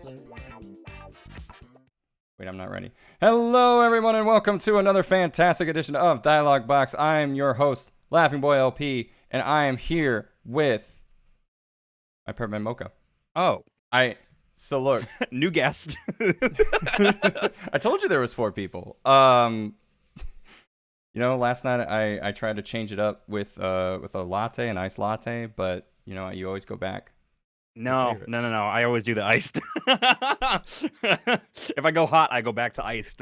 Wait, I'm not ready. Hello, everyone, and welcome to another fantastic edition of DialogBOX. I am your host, Laughingboy LP, and I am here with my partner Mocha. So look, new guest. I told you there was 4 people. Last night I tried to change it up with a latte, an iced latte, but you always go back. No. I always do the iced. If I go hot, I go back to iced.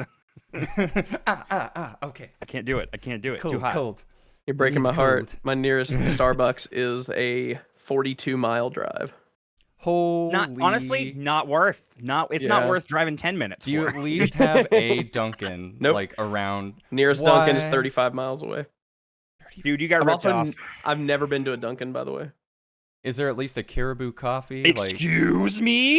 Okay. I can't do it. Cold, Too hot. cold. You're breaking my heart. My nearest Starbucks is a 42-mile drive. Holy. Honestly, not worth. It's not worth driving 10 minutes. Do you at least have a Dunkin'? Nope. Like around? Nearest Dunkin' is 35 miles away. Dude, you got ripped off. I've never been to a Dunkin', by the way. Is there at least a Caribou coffee? Excuse me?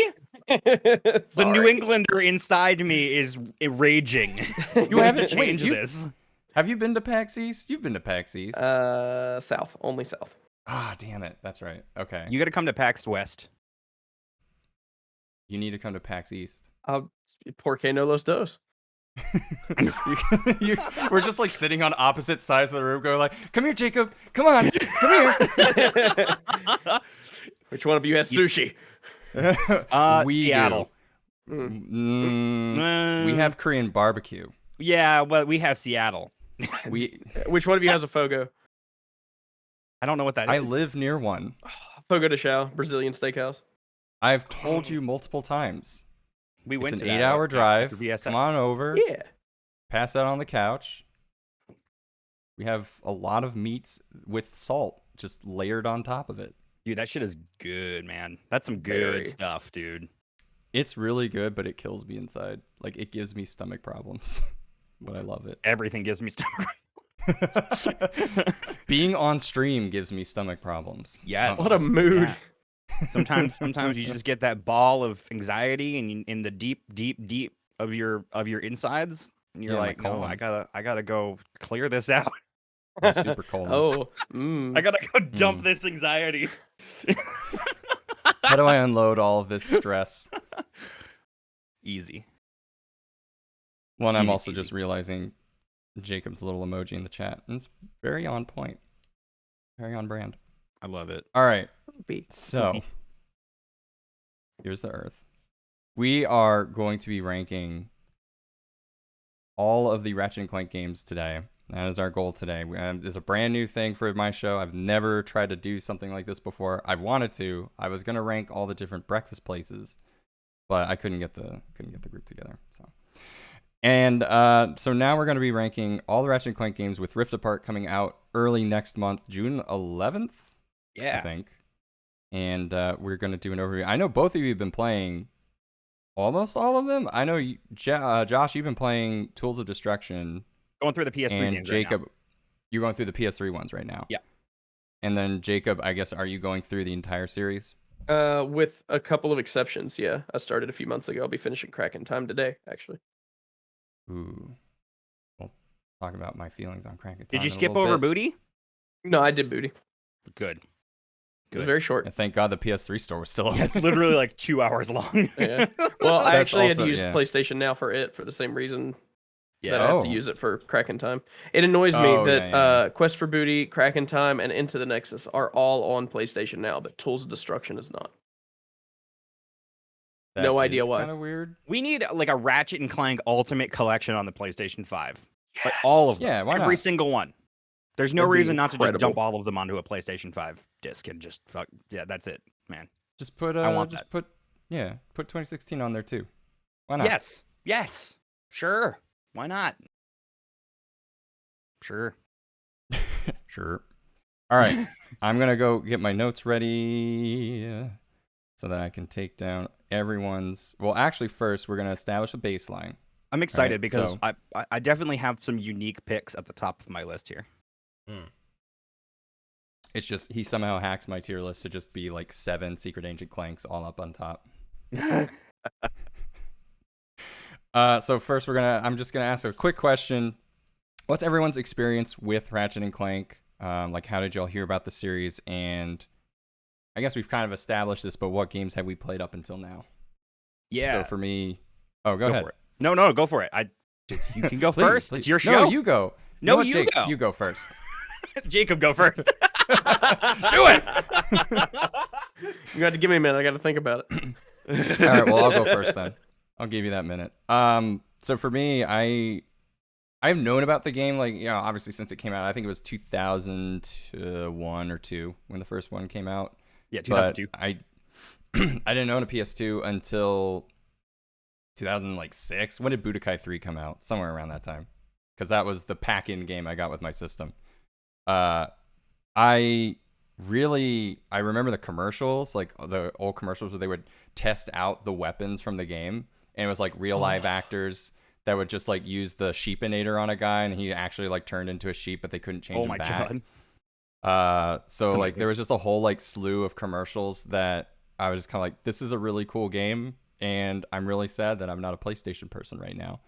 The New Englander inside me is raging. You haven't changed this. Have you been to PAX East? You've been to PAX East. South. Only south. Ah, damn it. That's right. Okay. You got to come to PAX West. You need to come to PAX East. Porque no los dos. We're just like sitting on opposite sides of the room going like, come here, Jacob. Come on. Come here. Which one of you has sushi? Seattle. We have Korean barbecue. Yeah, well, we have Seattle. Which one of you has a Fogo? I don't know what that is. I live near one. Fogo de Chao, Brazilian steakhouse. I've told you multiple times. We went it's to an 8-hour drive. VSX. Come on over. Yeah. Pass out on the couch. We have a lot of meats with salt just layered on top of it. Dude, that shit is good, man. That's some good stuff, dude. It's really good, but it kills me inside. Like, it gives me stomach problems. But I love it. Everything gives me stomach. Being on stream gives me stomach problems. Yes. What a mood. Yeah. Sometimes you just get that ball of anxiety and in the deep of your insides, and you're like, no, I gotta go clear this out. Super cold. I gotta go dump this anxiety. How do I unload all of this stress? Easy. One, I'm also just realizing Jacob's little emoji in the chat. And it's very on point. Very on brand. I love it. All right. So, here's the Earth. We are going to be ranking all of the Ratchet and Clank games today. That is our goal today. This is a brand new thing for my show. I've never tried to do something like this before. I've wanted to. I was going to rank all the different breakfast places, but I couldn't get the group together. So now we're going to be ranking all the Ratchet and Clank games with Rift Apart coming out early next month, June 11th. Yeah. I think. And we're going to do an overview. I know both of you have been playing almost all of them. I know, Josh, you've been playing Tools of Destruction. Going through the PS3 and games Jacob, right now. You're going through the PS3 ones right now. Yeah. And then Jacob, I guess, are you going through the entire series? With a couple of exceptions, yeah. I started a few months ago. I'll be finishing Crack in Time today, actually. Ooh. We'll talk about my feelings on Crack in Time. Did you skip over Booty? No, I did Booty. Good. It was very short. And thank God the PS3 store was still open. It's literally like 2 hours long. Yeah. Well, I actually had to use PlayStation Now for it for the same reason that I have to use it for Crack in Time. It annoys me that Quest for Booty, Crack in Time, and Into the Nexus are all on PlayStation Now, but Tools of Destruction is not. No idea why. Kind of weird. We need like a Ratchet and Clank Ultimate Collection on the PlayStation 5. Yes. Like all of them. Yeah, why not? Every single one. There's no reason not to just dump all of them onto a PlayStation 5 disc and just fuck. Yeah, that's it, man. Just put 2016 on there too. Why not? Yes. Sure. Why not? Sure. Sure. All right. I'm going to go get my notes ready so that I can take down everyone's. Well, actually, first, we're going to establish a baseline. I'm excited because I definitely have some unique picks at the top of my list here. It's just he somehow hacks my tier list to just be like 7 Secret Agent Clanks all up on top. So first I'm just gonna ask a quick question. What's everyone's experience with Ratchet and Clank? Like, how did y'all hear about the series? And I guess we've kind of established this, but what games have we played up until now? Yeah. So for me, go ahead. For it. No, go for it. You can go first. Please. It's your show. No, you go. No, Jake, go. You go first. Jacob, go first. Do it. You got to give me a minute. I got to think about it. All right. Well, I'll go first then. I'll give you that minute. So for me, I've known about the game, like, obviously since it came out. I think it was 2001 or 2 when the first one came out. Yeah, 2002. But I didn't own a PS2 until 2006. When did Budokai 3 come out? Somewhere around that time, because that was the pack-in game I got with my system. I remember the commercials, like the old commercials where they would test out the weapons from the game, and it was like real live actors that would just like use the sheepinator on a guy, and he actually like turned into a sheep, but they couldn't change him back. God. So like there was just a whole like slew of commercials that I was just kind of like, this is a really cool game, and I'm really sad that I'm not a PlayStation person right now.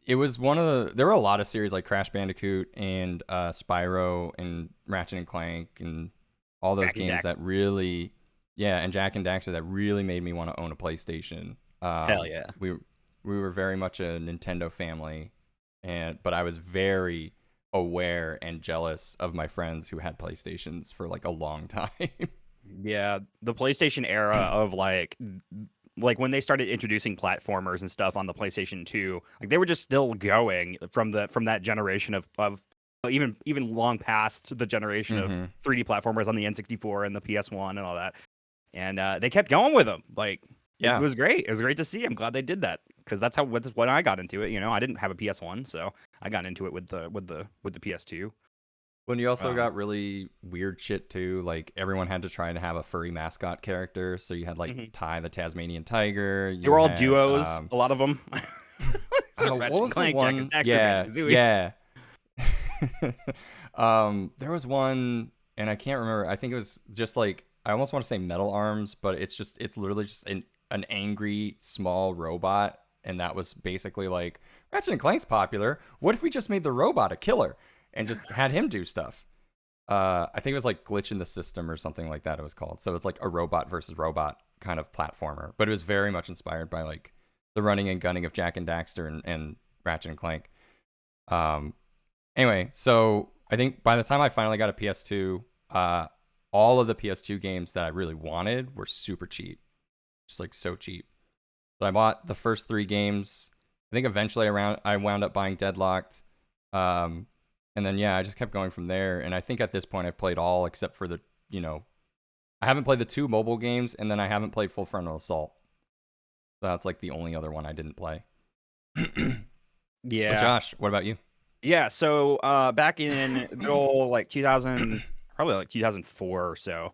It was there were a lot of series like Crash Bandicoot and Spyro and Ratchet and Clank and all those games that really, and Jak and Daxter that really made me want to own a PlayStation. Hell yeah. We were very much a Nintendo family, but I was very aware and jealous of my friends who had PlayStations for like a long time. Yeah, the PlayStation era of like when they started introducing platformers and stuff on the PlayStation 2, like they were just still going from that generation of even long past the generation of 3D platformers on the N64 and the PS1 and all that. And they kept going with them. Like, it was great. It was great to see. I'm glad they did that, because that's when I got into it. I didn't have a PS1, so I got into it with the PS2. When you also got really weird shit too, like everyone had to try to have a furry mascot character. So you had like Ty the Tasmanian Tiger. They were all duos, a lot of them. What was the one? There was one, and I can't remember. I think it was just like, I almost want to say Metal Arms, but it's literally just an angry small robot, and that was basically like, Ratchet and Clank's popular. What if we just made the robot a killer and just had him do stuff? I think it was like Glitch in the System or something like that it was called. So it's like a robot versus robot kind of platformer, but it was very much inspired by like the running and gunning of Jak and Daxter and Ratchet and Clank. Anyway, so I think by the time I finally got a PS2, all of the PS2 games that I really wanted were super cheap. Just like so cheap. So I bought the first 3 games. I think eventually I wound up buying Deadlocked. And then, I just kept going from there. And I think at this point I've played all except for I haven't played the 2 mobile games, and then I haven't played Full Frontal Assault. So that's like the only other one I didn't play. Yeah. But Josh, what about you? Yeah, so back in the old like 2000, probably like 2004 or so,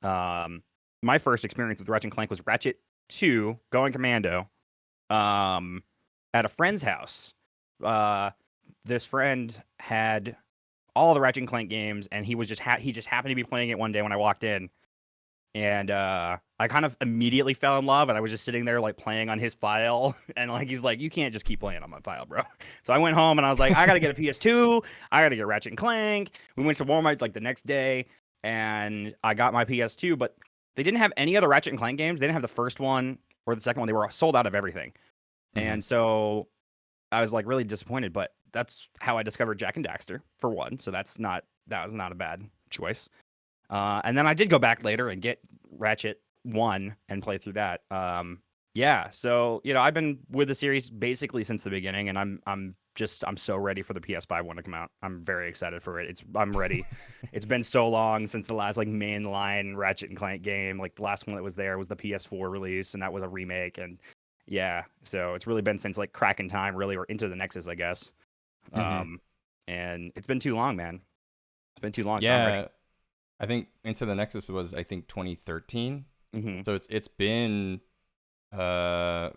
my first experience with Ratchet and Clank was Ratchet 2 Going Commando at a friend's house. This friend had all the Ratchet and Clank games, and he just happened to be playing it one day when I walked in. And I kind of immediately fell in love, and I was just sitting there like playing on his file, and like he's like, you can't just keep playing on my file, bro. So I went home and I was like, I gotta get a PS2, I gotta get Ratchet and Clank. We went to Walmart like the next day, and I got my PS2, but they didn't have any other Ratchet and Clank games. They didn't have the first one or the second one. They were sold out of everything. And so I was like really disappointed, but that's how I discovered Jak and Daxter for one. So that was not a bad choice. And then I did go back later and get Ratchet 1 and play through that. So I've been with the series basically since the beginning, and I'm so ready for the PS5 one to come out. I'm very excited for it. I'm ready. It's been so long since the last like mainline Ratchet and Clank game. Like the last one that was there was the PS4 release, and that was a remake. And so it's really been since like Cracking Time, really, or Into the Nexus, I guess. And it's been too long, man. It's been too long. Yeah. So I'm ready. I think Into the Nexus was 2013. So it's been 8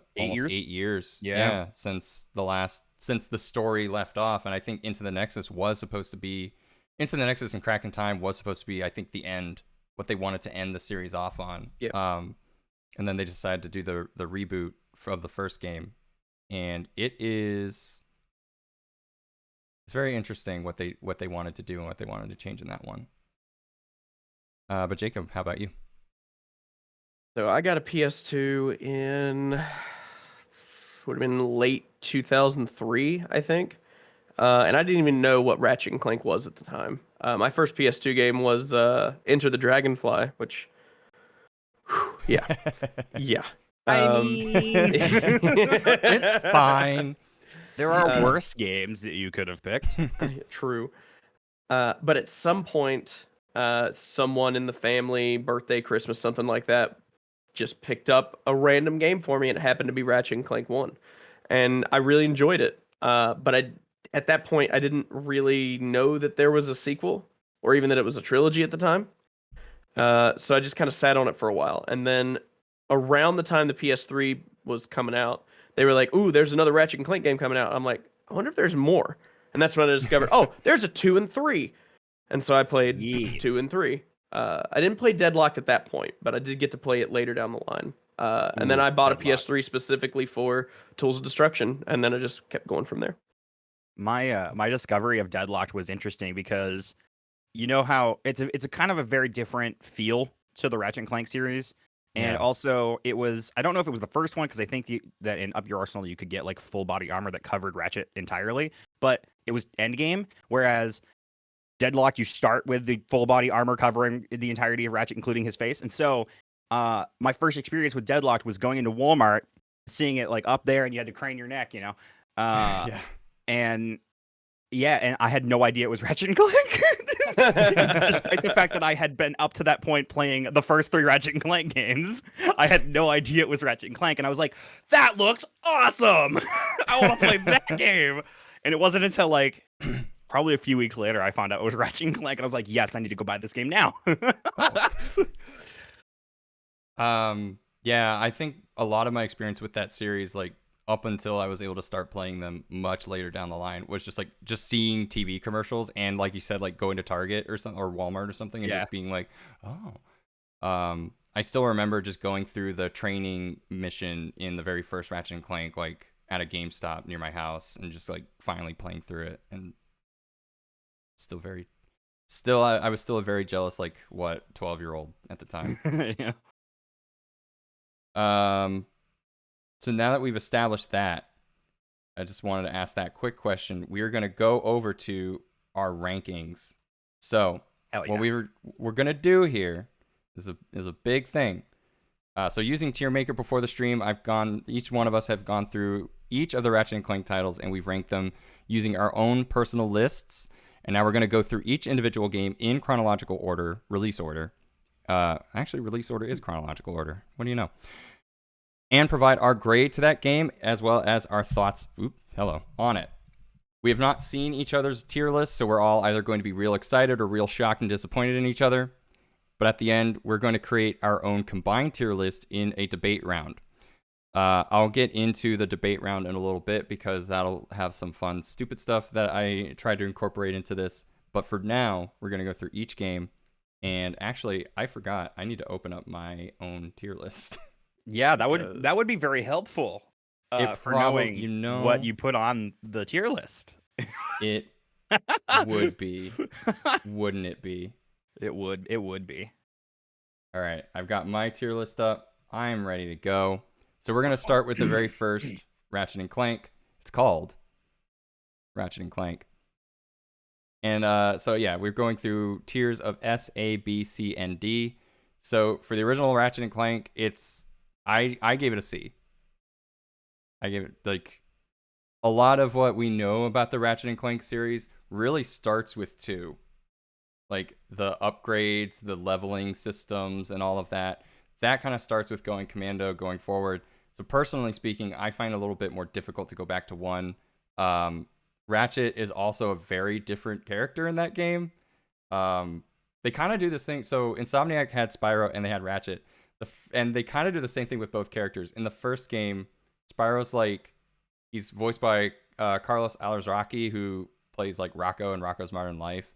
years. Yeah. Since the story left off, and I think Into the Nexus and Cracking Time was supposed to be, I think, the end, what they wanted to end the series off on. And then they decided to do the reboot of the first game, and it's very interesting what they wanted to do and what they wanted to change in that one. But Jacob, how about you? So I got a PS2 in would have been late 2003, I think. And I didn't even know what Ratchet and Clank was at the time. My first PS2 game was Enter the Dragonfly, which, yeah, yeah. I mean, it's fine. There are worse games that you could have picked. True. But at some point, someone in the family, birthday, Christmas, something like that, just picked up a random game for me, and it happened to be Ratchet and Clank 1. And I really enjoyed it. But at that point, I didn't really know that there was a sequel, or even that it was a trilogy at the time. So I just kind of sat on it for a while. And then around the time the PS3 was coming out, they were like, ooh, there's another Ratchet and Clank game coming out. I'm like, I wonder if there's more. And that's when I discovered, oh, there's a 2 and 3. And so I played 2 and 3. I didn't play Deadlocked at that point, but I did get to play it later down the line. And then I bought a PS3 specifically for Tools of Destruction, and then I just kept going from there. My discovery of Deadlocked was interesting because you know how it's a kind of a very different feel to the Ratchet and Clank series. And also, it was, I don't know if it was the first one, because I think that in Up Your Arsenal, you could get like full body armor that covered Ratchet entirely, but it was endgame, whereas Deadlock, you start with the full body armor covering the entirety of Ratchet, including his face. And so my first experience with Deadlocked was going into Walmart, seeing it like up there, and you had to crane your neck, you know? And I had no idea it was Ratchet and Clank. Despite the fact that I had been up to that point playing the first 3 Ratchet and Clank games, I had no idea it was Ratchet and Clank, and I was like, that looks awesome! I want to play that game! And it wasn't until like probably a few weeks later I found out it was Ratchet and Clank, and I was like, yes, I need to go buy this game now. Yeah, I think a lot of my experience with that series, like up until I was able to start playing them much later down the line, was just seeing TV commercials and, like you said, like going to Target or something, or Walmart or something, and just being like, oh. I still remember just going through the training mission in the very first Ratchet and Clank, like at a GameStop near my house, and just like finally playing through it, and I was still a very jealous, like, 12-year-old at the time. Yeah. So now that we've established that, I just wanted to ask that quick question. We are going to go over to our rankings. So what we're going to do here is a big thing. So using Tier Maker before the stream, each one of us have gone through each of the Ratchet and Clank titles, and we've ranked them using our own personal lists. And now we're going to go through each individual game in chronological order, release order. Actually, release order is chronological order. What do you know? And provide our grade to that game, as well as our thoughts on it. We have not seen each other's tier lists, so we're all either going to be real excited or real shocked and disappointed in each other. But at the end, we're going to create our own combined tier list in a debate round. I'll get into the debate round in a little bit, because that'll have some fun, stupid stuff that I tried to incorporate into this. But for now, we're going to go through each game. And actually, I forgot. I need to open up my own tier list. Yeah, that would be very helpful for knowing what you put on the tier list. It would be, wouldn't it be? It would be. All right, I've got my tier list up. I'm ready to go. So we're gonna start with the very first Ratchet and Clank. It's called Ratchet and Clank. And we're going through tiers of S, A, B, C, and D. So for the original Ratchet and Clank, I gave it a C. I gave it, like, a lot of what we know about the Ratchet and Clank series really starts with 2. Like, the upgrades, the leveling systems, and all of that. That kind of starts with going commando, going forward. So personally speaking, I find it a little bit more difficult to go back to 1. Ratchet is also a very different character in that game. They kind of do this thing. So Insomniac had Spyro and they had Ratchet. And they kind of do the same thing with both characters. In the first game, Spyro's he's voiced by Carlos Alazraqui, who plays like Rocco in Rocco's Modern Life.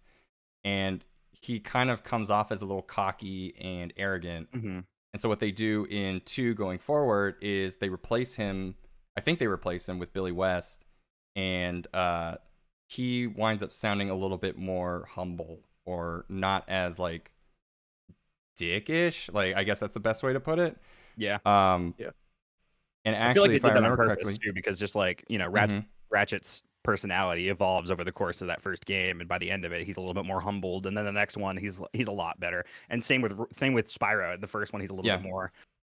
And he kind of comes off as a little cocky and arrogant. Mm-hmm. And so what they do in 2 going forward is they replace him. I think they replace him with Billy West. And he winds up sounding a little bit more humble, or not as dickish. Like, I guess that's the best way to put it. Yeah. Yeah. And I feel actually, like they if I did that on remember purpose correctly, too, because just like, you know, Ratchet's personality evolves over the course of that first game, and by the end of it, he's a little bit more humbled, and then the next one, he's a lot better. And same with Spyro. The first one, he's a little bit more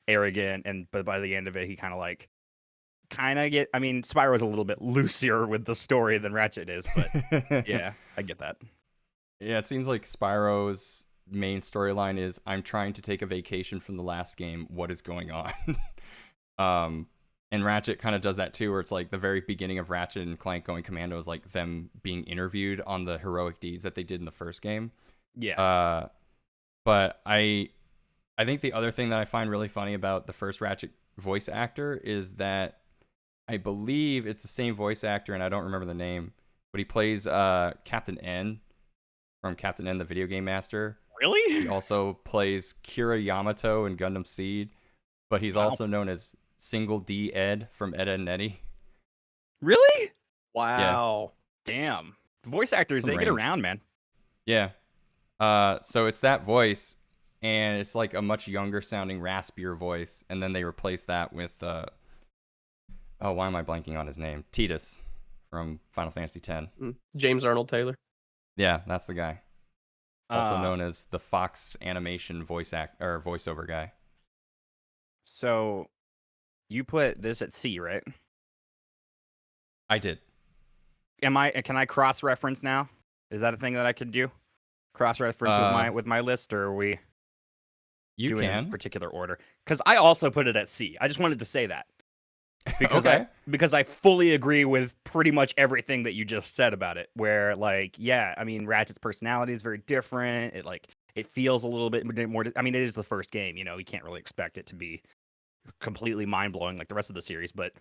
arrogant, but by the end of it, he kind of I mean, Spyro is a little bit looser with the story than Ratchet is, but yeah, I get that. Yeah, it seems like Spyro's main storyline is I'm trying to take a vacation from the last game. What is going on? And Ratchet kind of does that too, where it's like the very beginning of Ratchet and Clank going commando is like them being interviewed on the heroic deeds that they did in the first game. Yes. But I think the other thing that I find really funny about the first Ratchet voice actor is that I believe it's the same voice actor, and I don't remember the name, but he plays Captain N from Captain N, the video game master. Really? He also plays Kira Yamato in Gundam Seed, but he's also known as Single D Ed from Ed, Edd n Eddy. Really? Wow. Yeah. Damn. Voice actors, they get around, man. Yeah. So it's that voice, and it's like a much younger sounding, raspier voice, and then they replace that with why am I blanking on his name? Tidus from Final Fantasy X. James Arnold Taylor. Yeah, that's the guy. Also known as the Fox Animation voiceover guy. So you put this at C, right? I did. Can I cross-reference now? Is that a thing that I could do? Cross-reference with my list, or are we doing it in a particular order? Because I also put it at C. I just wanted to say that. Because because I fully agree with pretty much everything that you just said about it. Where like, yeah, I mean, Ratchet's personality is very different. It feels a little bit more. I mean, it is the first game. You know, you can't really expect it to be completely mind blowing like the rest of the series. But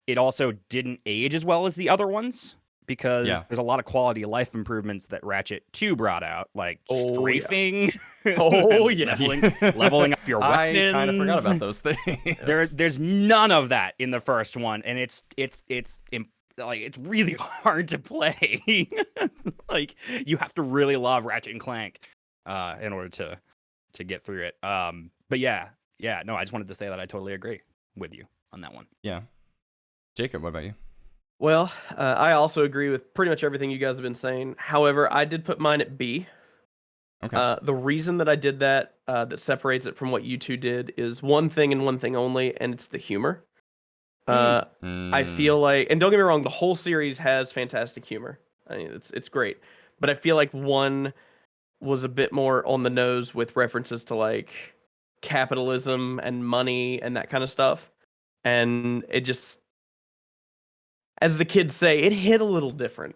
it also didn't age as well as the other ones because there's a lot of quality of life improvements that Ratchet 2 brought out, like strafing, leveling up your weapons. I kind of forgot about those things. There's none of that in the first one, and it's really hard to play. Like, you have to really love Ratchet and Clank in order to get through it. But yeah, no, I just wanted to say that I totally agree with you on that one. Yeah. Jacob, what about you? Well, I also agree with pretty much everything you guys have been saying. However, I did put mine at B. Okay. The reason that I did that, that separates it from what you two did, is one thing and one thing only, and it's the humor. I feel like, and don't get me wrong, the whole series has fantastic humor. I mean, it's great. But I feel like one was a bit more on the nose with references to like capitalism and money and that kind of stuff. And it just, as the kids say, it hit a little different.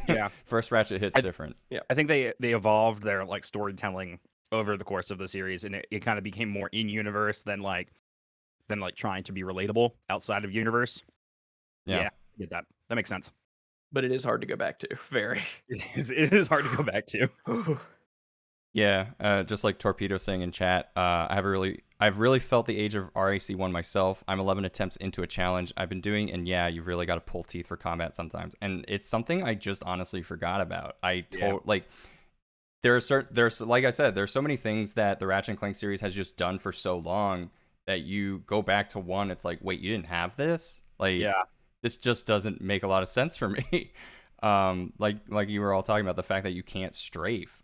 Yeah. First Ratchet hits different. Yeah. I think they evolved their like storytelling over the course of the series, and it kind of became more in universe than trying to be relatable outside of universe. Yeah, I get that. That makes sense. But it is hard to go back to. Very. It is hard to go back to. Yeah, just like Torpedo saying in chat, I've really felt the age of RAC1 myself. I'm 11 attempts into a challenge I've been doing, and yeah, you've really got to pull teeth for combat sometimes. And it's something I just honestly forgot about. There's like I said, there's so many things that the Ratchet and Clank series has just done for so long that you go back to one, it's like, wait, you didn't have this? This just doesn't make a lot of sense for me. Like you were all talking about the fact that you can't strafe.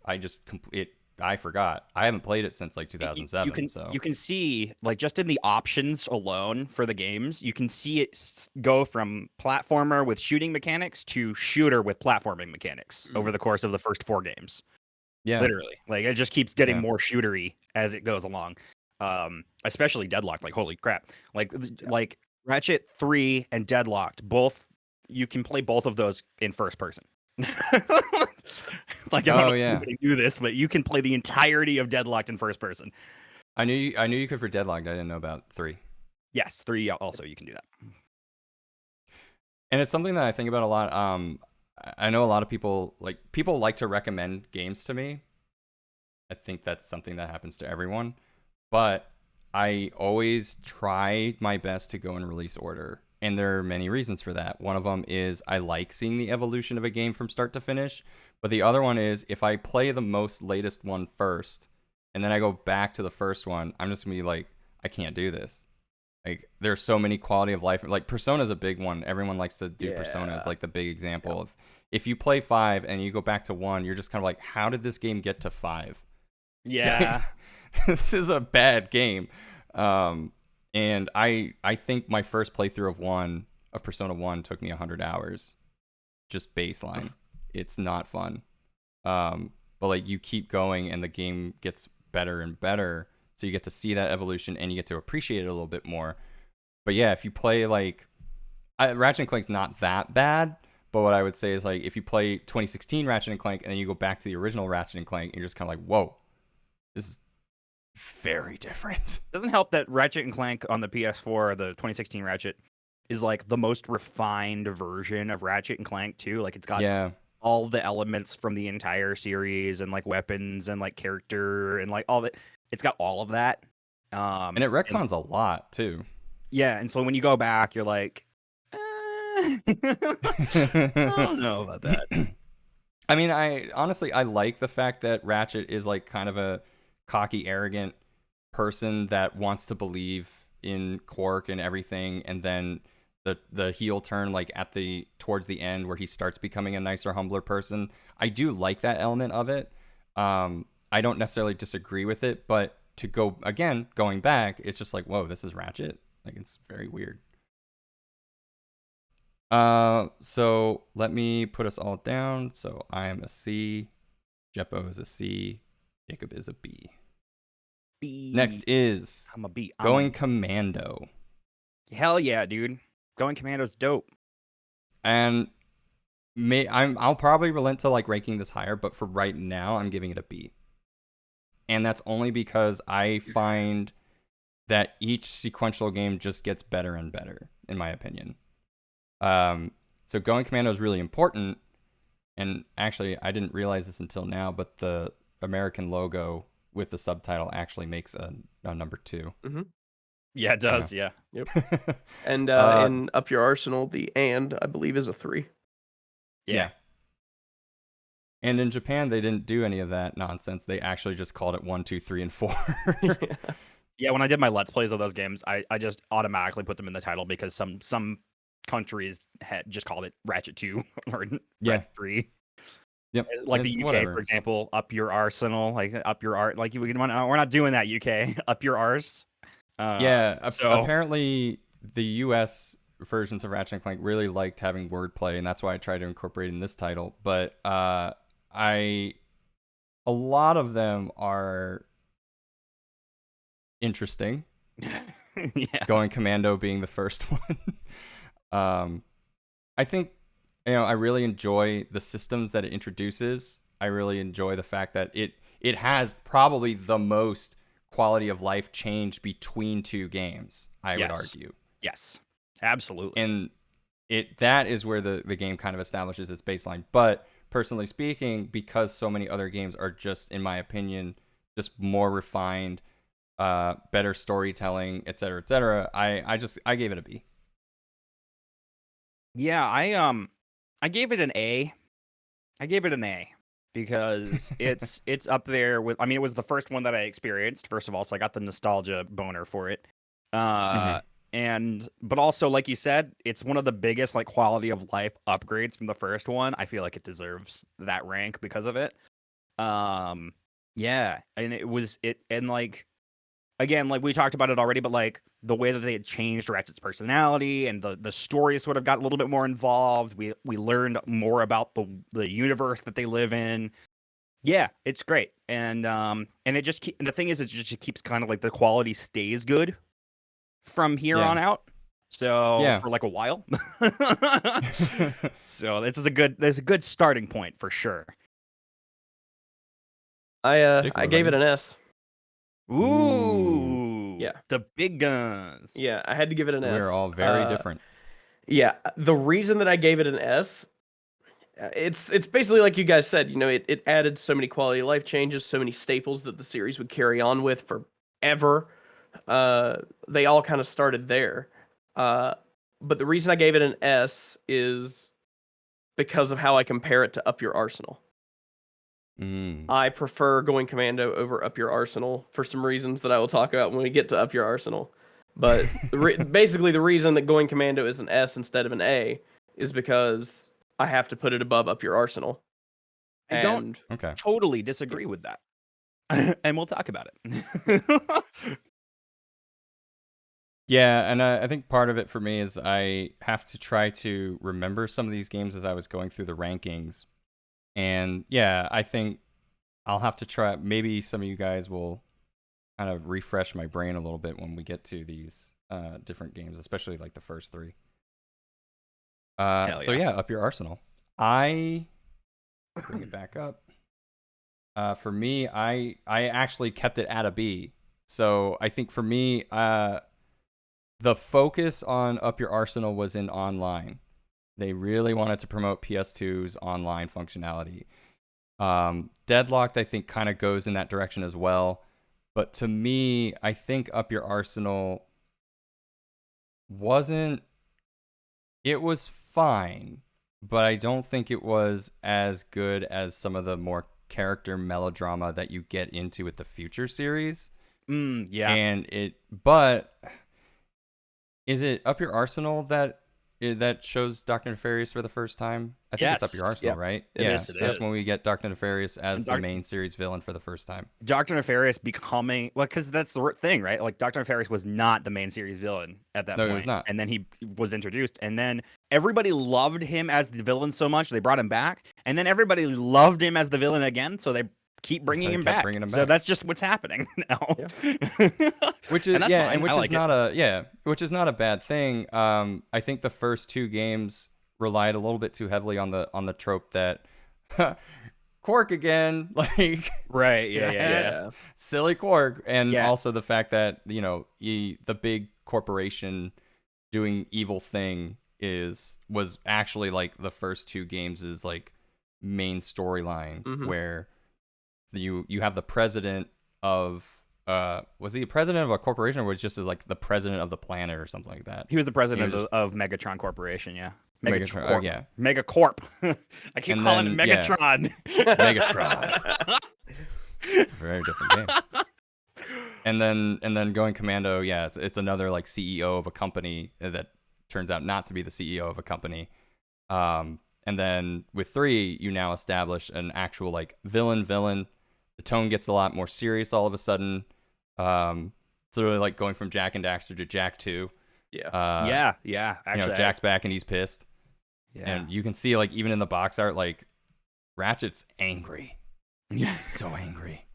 I forgot. I haven't played it since like 2007. You can see, like, just in the options alone for the games, you can see it go from platformer with shooting mechanics to shooter with platforming mechanics over the course of the first 4 games. Yeah, literally, like it just keeps getting more shootery as it goes along. Especially Deadlocked. Like, holy crap! Like Ratchet 3 and Deadlocked, both you can play both of those in first person. Like, I don't know if anybody knew this, but you can play the entirety of Deadlocked in first person. I knew you could for Deadlocked. I didn't know about 3. Yes, 3 also you can do that. And it's something that I think about a lot. I know a lot of people like to recommend games to me. I think that's something that happens to everyone. But I always try my best to go in release order. And there are many reasons for that. One of them is I like seeing the evolution of a game from start to finish. But the other one is if I play the most latest one first, and then I go back to the first one, I'm just gonna be like, I can't do this. Like, there's so many quality of life. Like, Persona's a big one. Everyone likes to do Persona as like the big example of, if you play 5 and you go back to 1, you're just kind of like, how did this game get to 5? Yeah. This is a bad game. And I think my first playthrough of Persona 1 took me 100 hours. Just baseline. It's not fun. But like, you keep going and the game gets better and better. So you get to see that evolution and you get to appreciate it a little bit more. But yeah, if you play like Ratchet and Clank's not that bad, but what I would say is like, if you play 2016 Ratchet and Clank and then you go back to the original Ratchet and Clank, you're just kind of like, whoa, this is very different. Doesn't help that Ratchet and Clank on the PS4, the 2016 Ratchet, is like the most refined version of Ratchet and Clank too. Like, it's got all the elements from the entire series and like weapons and like character and like all that. It's got all of that. And it retcons a lot too. Yeah, and so when you go back, you're like, I don't know about that. I mean, I like the fact that Ratchet is like kind of a cocky, arrogant person that wants to believe in Quark and everything, and then the heel turn like towards the end where he starts becoming a nicer, humbler person. I do like that element of it. I don't necessarily disagree with it, but going back, it's just like, whoa, this is Ratchet. Like, it's very weird. So let me put us all down. So I am a C, Jeppo is a C, Jacob is a B. Next is I'm a B. Going Commando. Hell yeah, dude. Going Commando's dope. And I'll probably relent to like ranking this higher, but for right now, I'm giving it a B. And that's only because I find that each sequential game just gets better and better, in my opinion. So Going Commando is really important. And actually, I didn't realize this until now, but the American logo with the subtitle actually makes a number 2. Mm-hmm. Yeah, it does. Yeah. Yep. And in Up Your Arsenal, the "and" I believe is a 3. Yeah. And in Japan, they didn't do any of that nonsense. They actually just called it 1, 2, 3, and 4. Yeah, when I did my Let's Plays of those games, I just automatically put them in the title because some countries had just called it Ratchet 2 or Ratchet 3. Yep. Like the UK, for example, Up Your Arsenal, like Up Your Art. Like, we're not doing that, UK. Up Your Arse. Apparently the US versions of Ratchet and Clank really liked having wordplay, and that's why I tried to incorporate it in this title. But a lot of them are interesting. Yeah. Going Commando being the first one. I think, I really enjoy the systems that it introduces. I really enjoy the fact that it has probably the most quality of life change between two games, I would argue. Yes, absolutely. And that is where the game kind of establishes its baseline. But personally speaking, because so many other games are just, in my opinion, just more refined, better storytelling, etc., I gave it a B. Yeah, I gave it an A. I gave it an A because it's up there with. I mean, it was the first one that I experienced, first of all, so I got the nostalgia boner for it. But also, like you said, it's one of the biggest like quality of life upgrades from the first one. I feel like it deserves that rank because of it. Yeah, and like, again, like we talked about it already, but like the way that they had changed Ratchet's personality and the story sort of got a little bit more involved. We learned more about the universe that they live in. Yeah, it's great, and it just the thing is, it just keeps kind of like the quality stays good from here on out. So for like a while. So this is a good starting point for sure. I gave it an S. Ooh. Yeah. The big guns. Yeah, I had to give it an S. We're all very different. Yeah, the reason that I gave it an S, it's basically like you guys said, it added so many quality of life changes, so many staples that the series would carry on with forever. They all kind of started there. But the reason I gave it an S is because of how I compare it to Up Your Arsenal. I prefer Going Commando over Up Your Arsenal for some reasons that I will talk about when we get to Up Your Arsenal. But basically, the reason that Going Commando is an S instead of an A is because I have to put it above Up Your Arsenal. I don't totally disagree with that. And we'll talk about it. Yeah, and I think part of it for me is I have to try to remember some of these games as I was going through the rankings. And yeah, I think I'll have to try. Maybe some of you guys will kind of refresh my brain a little bit when we get to these different games, especially like the first three. So yeah, Up Your Arsenal. I bring it back up. For me, I actually kept it at a B. So I think for me, the focus on Up Your Arsenal was in online. They really wanted to promote PS2's online functionality. Deadlocked, I think, kind of goes in that direction as well. But to me, I think Up Your Arsenal wasn't... It was fine, but I don't think it was as good as some of the more character melodrama that you get into with the Future series. Yeah. And but is it Up Your Arsenal that shows Dr. Nefarious for the first time? I think it's Up Your Arsenal, right? It That's when we get Dr. Nefarious as the main series villain for the first time. Dr. Nefarious becoming... Well, because that's the thing, right? Like, Dr. Nefarious was not the main series villain at that point. No, he was not. And then he was introduced. And then everybody loved him as the villain so much, they brought him back. And then everybody loved him as the villain again, so they keep bringing him back. So that's just what's happening now. Yeah. Which is which is not a bad thing. I think the first two games relied a little bit too heavily on the trope that Quark again, like right, yeah. Silly Quark, and also the fact that the big corporation doing evil thing was actually like the first two games is like main storyline where you have the president of was he a president of a corporation or was just like the president of the planet or something like that? He was the president of Megatron Corporation, yeah. Megatron, yeah. Megacorp. I keep calling it Megatron. Yeah. Megatron. It's a very different game. And then Going Commando, yeah, it's another like CEO of a company that turns out not to be the CEO of a company. And then with 3, you now establish an actual like villain. The tone gets a lot more serious all of a sudden. It's really like going from Jak and Daxter to Jak 2. Yeah. Actually, Jack's back and he's pissed. Yeah. And you can see like even in the box art, like Ratchet's angry. Yeah, so angry.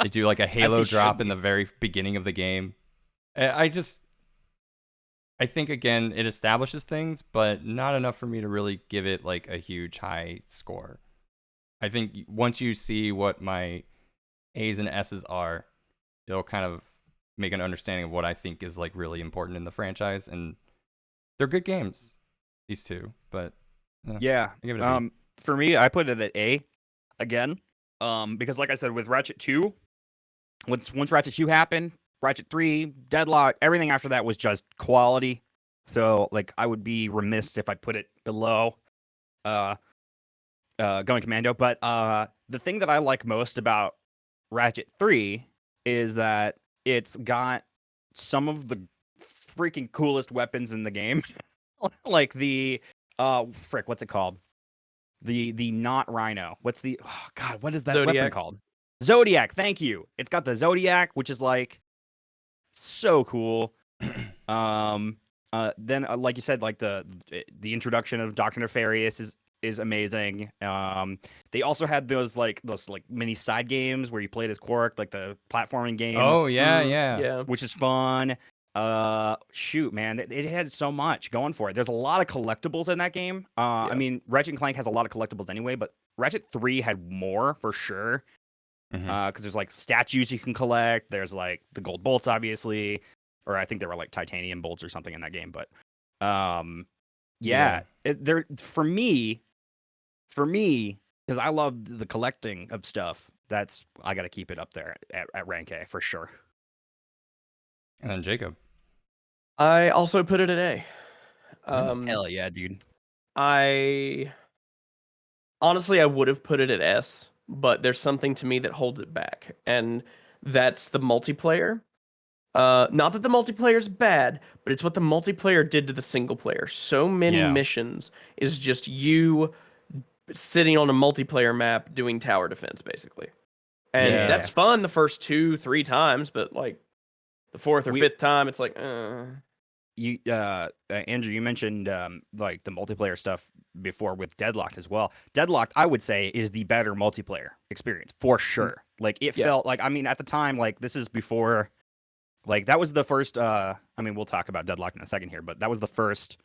They do like a Halo drop in the very beginning of the game. I think again it establishes things, but not enough for me to really give it like a huge high score. I think once you see what my A's and S's are, it'll kind of make an understanding of what I think is like really important in the franchise, and they're good games, these two. But yeah, I give it a B. For me, I put it at A again, because like I said, with Ratchet 2, once Ratchet 2 happened, Ratchet 3, Deadlock, everything after that was just quality. So like I would be remiss if I put it below Going Commando. But the thing that I like most about Ratchet 3 is that it's got some of the freaking coolest weapons in the game. Like the what's it called? The not Rhino. What is that Zodiac. weapon called? Zodiac, thank you. It's got the Zodiac, which is like so cool. Then like you said, like the introduction of Dr. Nefarious is amazing. They also had those mini side games where you played as Quark, like the platforming games. Oh yeah. Which is fun. Shoot, man, it had so much going for it. There's a lot of collectibles in that game. I mean, Ratchet and Clank has a lot of collectibles anyway, but Ratchet 3 had more for sure. Because there's like statues you can collect. There's like the gold bolts, obviously, or I think there were like titanium bolts or something in that game. But for me, because I love the collecting of stuff, I got to keep it up there at rank A for sure. And then Jacob. I also put it at A. Hell yeah, dude. Honestly, I would have put it at S, but there's something to me that holds it back, and that's the multiplayer. Not that the multiplayer is bad, but it's what the multiplayer did to the single player. So many missions is just you sitting on a multiplayer map doing tower defense, basically. And that's fun the first 2-3 times, but like the fourth or fifth time, it's like, You, Andrew, you mentioned like the multiplayer stuff before with Deadlocked as well. Deadlocked, I would say, is the better multiplayer experience for sure. Like it felt like, I mean, at the time, like this is before, like that was the first. I mean, we'll talk about Deadlocked in a second here, but that was the first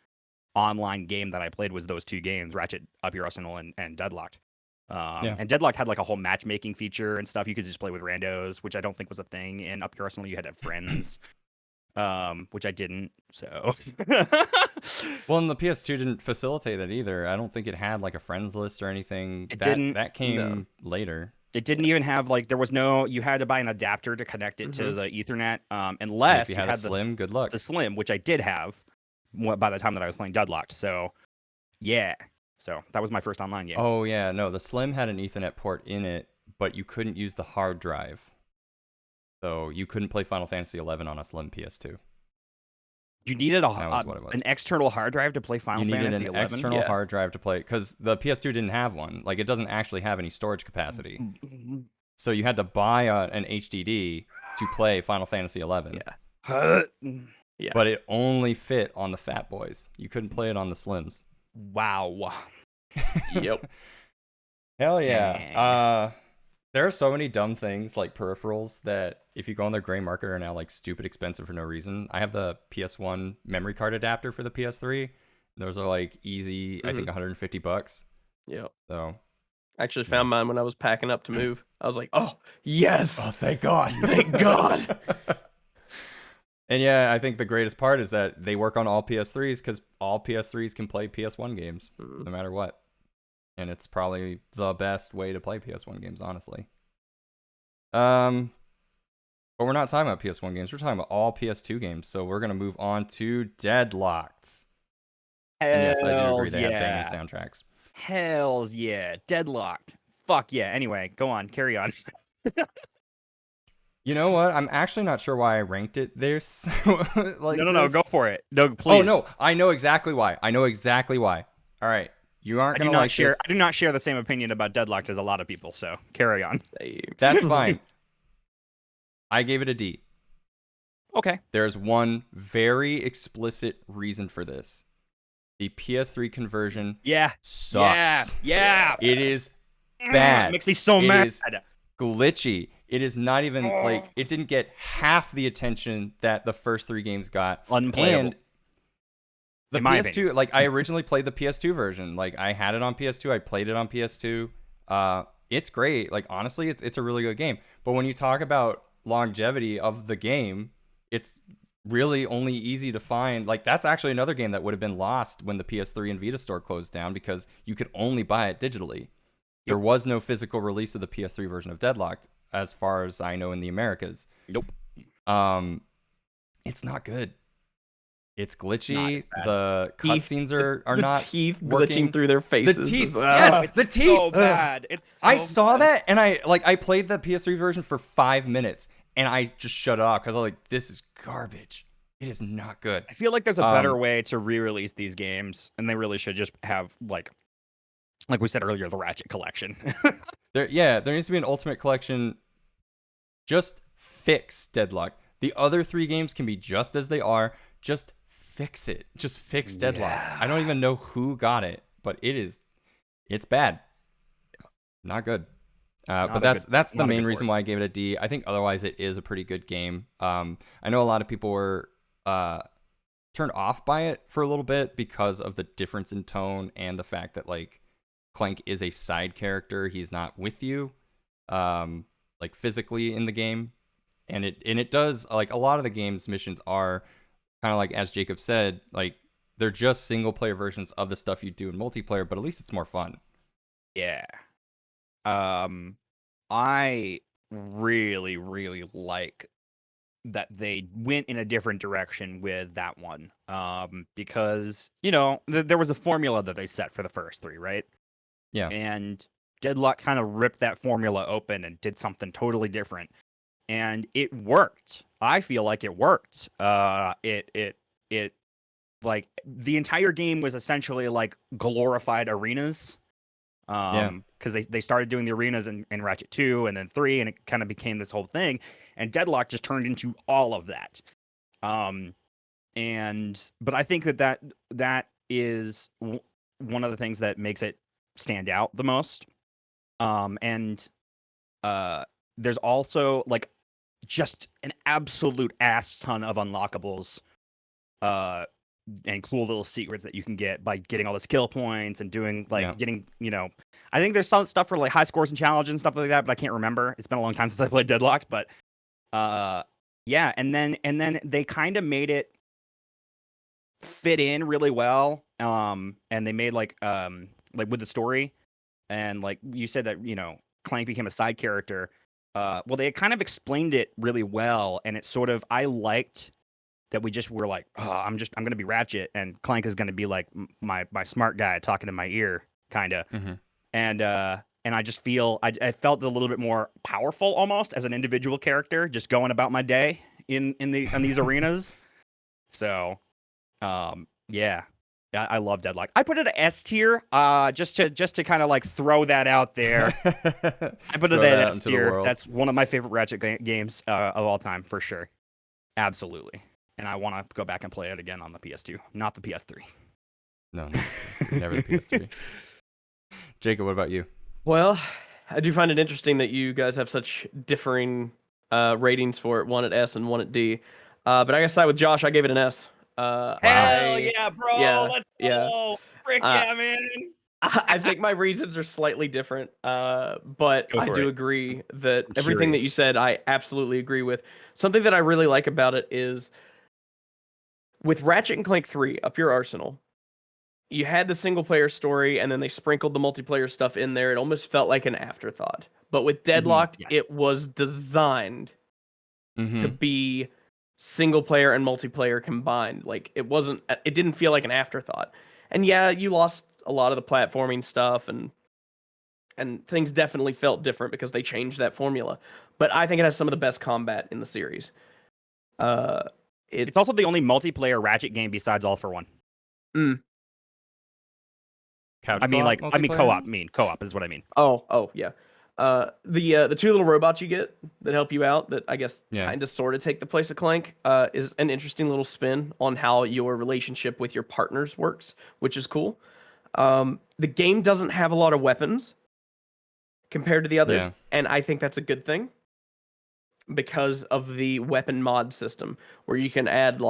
online game that I played. Was those two games, Ratchet Up Your Arsenal and Deadlocked. And Deadlocked had like a whole matchmaking feature and stuff. You could just play with randos, which I don't think was a thing. And Up Your Arsenal, you had to have friends. Which I didn't, so. Well, and the PS2 didn't facilitate it either. I don't think it had like a friends list or anything. It didn't. That came later. It didn't even have like, there was no, you had to buy an adapter to connect it to the Ethernet, unless if you had a Slim, good luck. The Slim, which I did have by the time that I was playing Deadlocked, so yeah. So that was my first online game. Oh yeah, no, the Slim had an Ethernet port in it, but you couldn't use the hard drive. So you couldn't play Final Fantasy XI on a Slim PS2. You needed an external hard drive to play Final Fantasy XI? You needed an external hard drive to play, because the PS2 didn't have one. Like, it doesn't actually have any storage capacity. So you had to buy an HDD to play Final Fantasy XI. Yeah. But it only fit on the Fat Boys. You couldn't play it on the Slims. Wow. Yep. Hell yeah. There are so many dumb things like peripherals that if you go on their gray market are now like stupid expensive for no reason. I have the PS1 memory card adapter for the PS3. Those are like easy, I think $150. Yep. So I actually found mine when I was packing up to move. I was like, oh, yes. Oh, thank God. Thank God. And yeah, I think the greatest part is that they work on all PS3s because all PS3s can play PS1 games no matter what. And it's probably the best way to play PS1 games, honestly. But we're not talking about PS1 games. We're talking about all PS2 games. So we're going to move on to Deadlocked. And yes, I do agree they have banging soundtracks. Hells yeah. Deadlocked. Fuck yeah. Anyway, go on. Carry on. You know what? I'm actually not sure why I ranked it there. Like no. Go for it. No, please. Oh, no. I know exactly why. All right. You aren't going to like this. I do not share the same opinion about Deadlocked as a lot of people, so carry on. That's fine. I gave it a D. Okay. There's one very explicit reason for this. The PS3 conversion sucks. Yeah. It is bad. It makes me so mad. It is glitchy. It is not even like, it didn't get half the attention that the first three games got. Unplayable. And the PS2, like I originally played the PS2 version. Like I had it on PS2. I played it on PS2. It's great. Like honestly, it's a really good game. But when you talk about longevity of the game, it's really only easy to find. Like that's actually another game that would have been lost when the PS3 and Vita store closed down because you could only buy it digitally. There was no physical release of the PS3 version of Deadlocked, as far as I know, in the Americas. Nope. It's not good. It's glitchy. The cutscenes are not teeth working glitching through their faces. The teeth, yes, the teeth. So bad. It's so I saw that, and I played the PS3 version for 5 minutes, and I just shut it off because I was like, "This is garbage. It is not good." I feel like there's a better way to re-release these games, and they really should just have like we said earlier, the Ratchet collection. There needs to be an Ultimate Collection. Just fix Deadlock. The other three games can be just as they are. Just fix it. Just fix Deadlock. Yeah. I don't even know who got it, but it's bad. Not good. But that's the main reason why I gave it a D. I think otherwise it is a pretty good game. I know a lot of people were turned off by it for a little bit because of the difference in tone and the fact that like Clank is a side character. He's not with you, like physically in the game, and it does like a lot of the game's missions are kind of like, as Jacob said, like they're just single player versions of the stuff you do in multiplayer, but at least it's more fun. Yeah. I really, really like that they went in a different direction with that one. Because, there was a formula that they set for the first three, right? Yeah. And Deadlock kind of ripped that formula open and did something totally different, and it worked. I feel like it worked. It like the entire game was essentially like glorified arenas. Because they started doing the arenas in Ratchet 2 and then 3, and it kind of became this whole thing. And Deadlock just turned into all of that. But I think that is one of the things that makes it stand out the most. There's also like just an absolute ass ton of unlockables and cool little secrets that you can get by getting all the skill points and doing getting, I think there's some stuff for like high scores and challenges and stuff like that, but I can't remember. It's been a long time since I played Deadlocked, but yeah, and then they kind of made it fit in really well. And they made like with the story, and like you said that, Clank became a side character. Well, they kind of explained it really well, and it's sort of, I liked that we just were like, oh, I'm going to be Ratchet, and Clank is going to be like my smart guy talking in my ear, kind of. Mm-hmm. And I just feel, I felt a little bit more powerful almost as an individual character, just going about my day in these arenas. So, yeah, I love Deadlock. I put it at S tier, just to kind of like throw that out there. I put it at S tier. That's one of my favorite Ratchet games of all time, for sure. Absolutely. And I want to go back and play it again on the PS2, not the PS3. No, never the PS3. Jacob, what about you? Well, I do find it interesting that you guys have such differing ratings for it, one at S and one at D. But I gotta side with Josh. I gave it an S. Hell yeah, bro! Yeah, Let's go! Frick yeah, man! I think my reasons are slightly different, but I do agree that everything that you said, I absolutely agree with. Something that I really like about it is, with Ratchet and Clank 3, Up Your Arsenal, you had the single-player story, and then they sprinkled the multiplayer stuff in there. It almost felt like an afterthought. But with Deadlocked, it was designed to be single-player and multiplayer combined. Like, it didn't feel like an afterthought. And yeah, you lost a lot of the platforming stuff, and things definitely felt different because they changed that formula. But I think it has some of the best combat in the series. It's also the only multiplayer Ratchet game besides All for One. Co-op is what I mean. Oh, yeah. The two little robots you get that help you out, that I guess kind of sort of take the place of Clank, is an interesting little spin on how your relationship with your partners works, which is cool. The game doesn't have a lot of weapons compared to the others, and I think that's a good thing, because of the weapon mod system, where you can add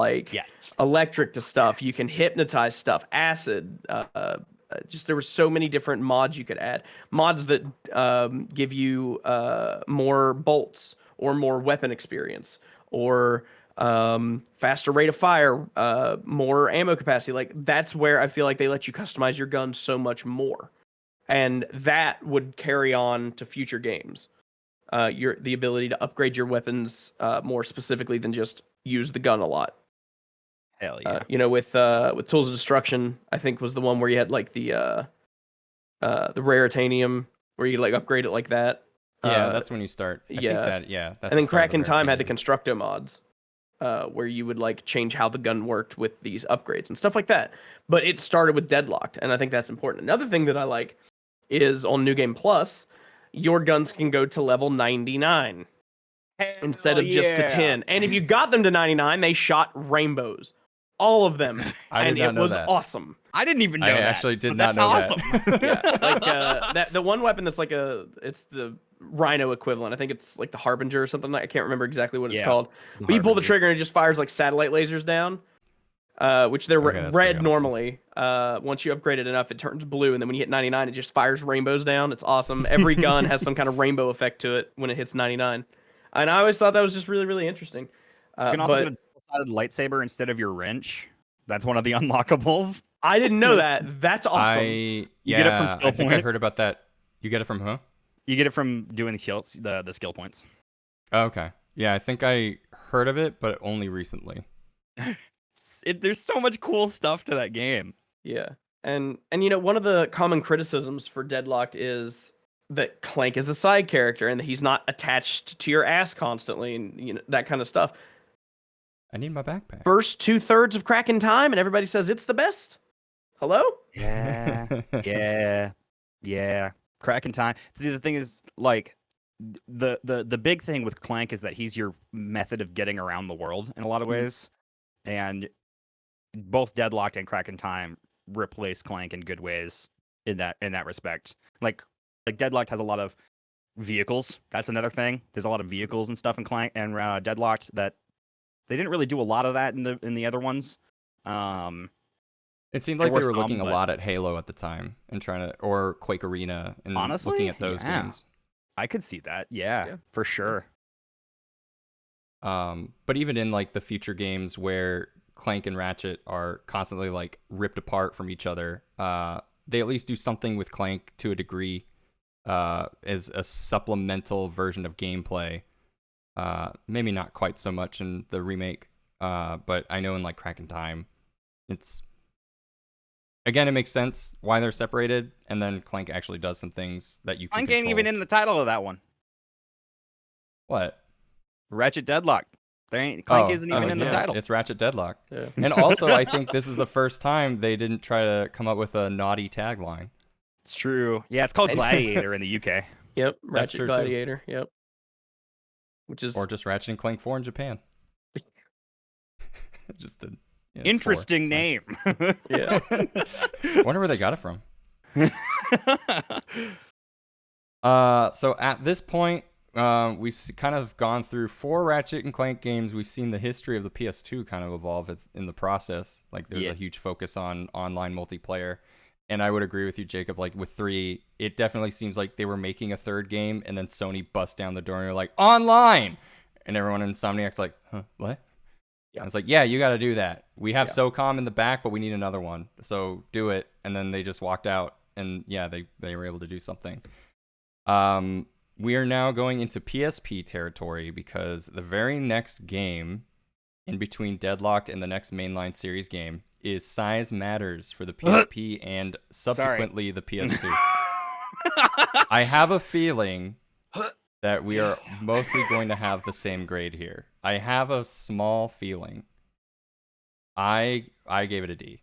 electric to stuff, you can hypnotize stuff, acid, just there were so many different mods you could add. Mods that give you more bolts or more weapon experience, or faster rate of fire, more ammo capacity. Like, that's where I feel like they let you customize your gun so much more, and that would carry on to future games. The ability to upgrade your weapons more specifically than just use the gun a lot. Hell yeah. With Tools of Destruction, I think was the one where you had like the Raritanium, where you like upgrade it like that. Yeah, that's when you start. I think that, that's and then Crack in Time had the Constructo mods, where you would like change how the gun worked with these upgrades and stuff like that. But it started with Deadlocked, and I think that's important. Another thing that I like is on New Game Plus, your guns can go to level 99 instead of just to 10. And if you got them to 99, they shot rainbows. All of them. And it was awesome. I didn't even know that. I actually did not know awesome. that. Like the one weapon that's like it's the Rhino equivalent. I think it's like the Harbinger or something. I can't remember exactly what it's called. But you pull the trigger and it just fires like satellite lasers down. Which they're red normally. Once you upgrade it enough, it turns blue, and then when you hit 99, it just fires rainbows down. It's awesome. Every gun has some kind of rainbow effect to it when it hits 99, and I always thought that was just really, really interesting. You can also get a double-sided lightsaber instead of your wrench. That's one of the unlockables. I didn't know that. That's awesome. You get it from skill I think I heard about that. You get it from who? You get it from doing the skill points. Oh, okay. Yeah, I think I heard of it, but only recently. There's so much cool stuff to that game. Yeah. And one of the common criticisms for Deadlocked is that Clank is a side character and that he's not attached to your ass constantly, and that kind of stuff. I need my backpack. First 2/3 of Cracking Time, and everybody says it's the best. Hello? Yeah. Cracking Time. See, the thing is, like, the big thing with Clank is that he's your method of getting around the world in a lot of ways, and both Deadlocked and Cracking Time replace Clank in good ways in that respect. Like Deadlocked has a lot of vehicles. That's another thing. There's a lot of vehicles and stuff in Clank and Deadlocked that they didn't really do a lot of that in the other ones. It seemed like they were looking a lot at Halo at the time and or Quake Arena and honestly, looking at those games. I could see that. Yeah, for sure. But even in like the future games where Clank and Ratchet are constantly like ripped apart from each other, they at least do something with Clank to a degree, as a supplemental version of gameplay. Maybe not quite so much in the remake, but I know in like Cracking Time, it makes sense why they're separated, and then Clank actually does some things that you can Clank control. ain't even in the title of that one. What? Ratchet Deadlock. Clank isn't even in the title. It's Ratchet Deadlock. Yeah. And also, I think this is the first time they didn't try to come up with a naughty tagline. It's true. Yeah, it's called Gladiator in the UK. Yep, Ratchet Gladiator. Too. Yep. Or just Ratchet and Clank 4 in Japan. Just a interesting name. Yeah. Wonder where they got it from. So at this point, we've kind of gone through 4 Ratchet and Clank games. We've seen the history of the PS2 kind of evolve in the process. Like there's a huge focus on online multiplayer. And I would agree with you, Jacob. Like with 3, it definitely seems like they were making a third game, and then Sony busts down the door and they're like, online! And everyone in Insomniac's like, huh, what? Yeah. And it's like, yeah, you got to do that. We have SOCOM in the back, but we need another one. So do it. And then they just walked out, and yeah, they were able to do something. We are now going into PSP territory because the very next game in between Deadlocked and the next mainline series game is Size Matters for the PSP and subsequently the PS2. I have a feeling that we are mostly going to have the same grade here. I have a small feeling. I gave it a D.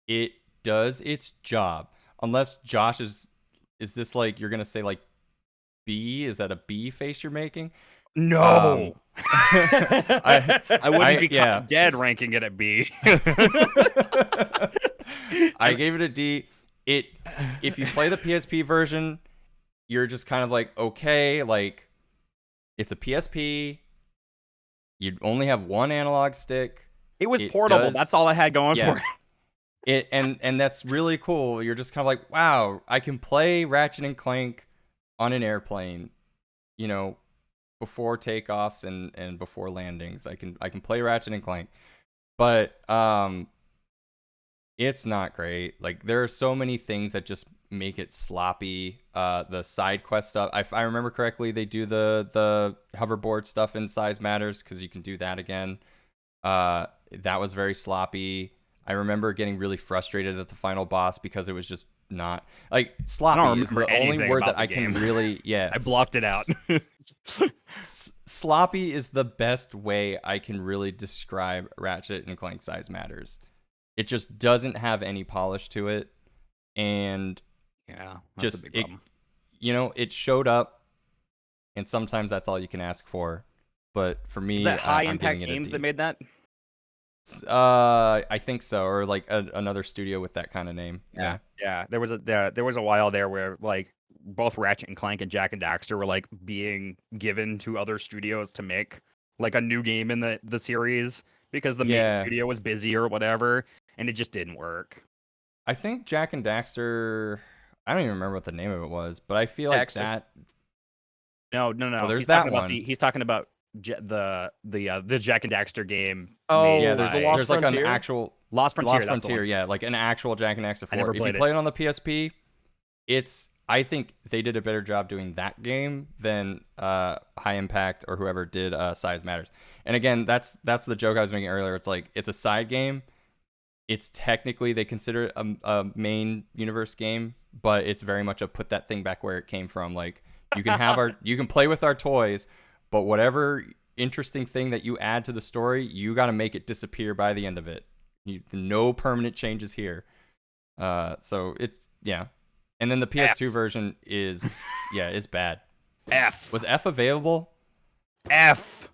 It does its job. Unless Josh is this like you're going to say like B? Is that a B face you're making? No. I wouldn't be dead ranking it at B. I gave it a D. If you play the PSP version, you're just kind of like, okay, like it's a PSP. You only have one analog stick. It was portable. That's all I had going for it. And that's really cool. You're just kind of like, wow, I can play Ratchet and Clank on an airplane, before takeoffs and before landings. I can play Ratchet and Clank. But it's not great. Like there are so many things that just make it sloppy. The side quest stuff, if I remember correctly, they do the hoverboard stuff in Size Matters because you can do that again. That was very sloppy. I remember getting really frustrated at the final boss because it was just not like sloppy is the only word that I can really I blocked it out. Sloppy is the best way I can really describe Ratchet and Clank Size Matters. It just doesn't have any polish to it, and that's a big problem. It showed up, and sometimes that's all you can ask for. But for me, is that High Impact Games that made that? I think so, or like another studio with that kind of name. Yeah. There was a while there where like both Ratchet and Clank and Jak and Daxter were like being given to other studios to make like a new game in the series because the main studio was busy or whatever, and it just didn't work. I think Jak and Daxter, I don't even remember what the name of it was, but I feel like that. No. Well, there's that one. He's talking about the Jak and Daxter game. Oh, yeah. There's like an actual Lost Frontier. Lost Frontier, yeah, like an actual Jak and Daxter 4. If you play it on the PSP, I think they did a better job doing that game than High Impact or whoever did Size Matters. And again, that's the joke I was making earlier. It's like it's a side game. it's technically they consider it a main universe game, but it's very much a put that thing back where it came from. Like you can play with our toys, but whatever interesting thing that you add to the story, you got to make it disappear by the end of it. No permanent changes here. So it's and then the PS2 version is bad. F was F available? F.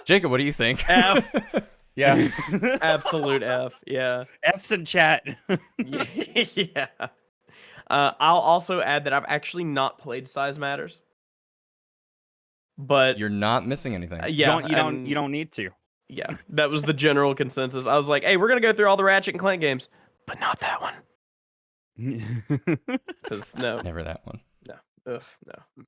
Jacob, what do you think? F. Yeah. Absolute F. Yeah. F's in chat. Yeah. I'll also add that I've actually not played Size Matters. But you're not missing anything. Yeah, you don't need to. Yeah, that was the general consensus. I was like, hey, we're gonna go through all the Ratchet and Clank games, but not that one. Because never that one. No. Ugh, no.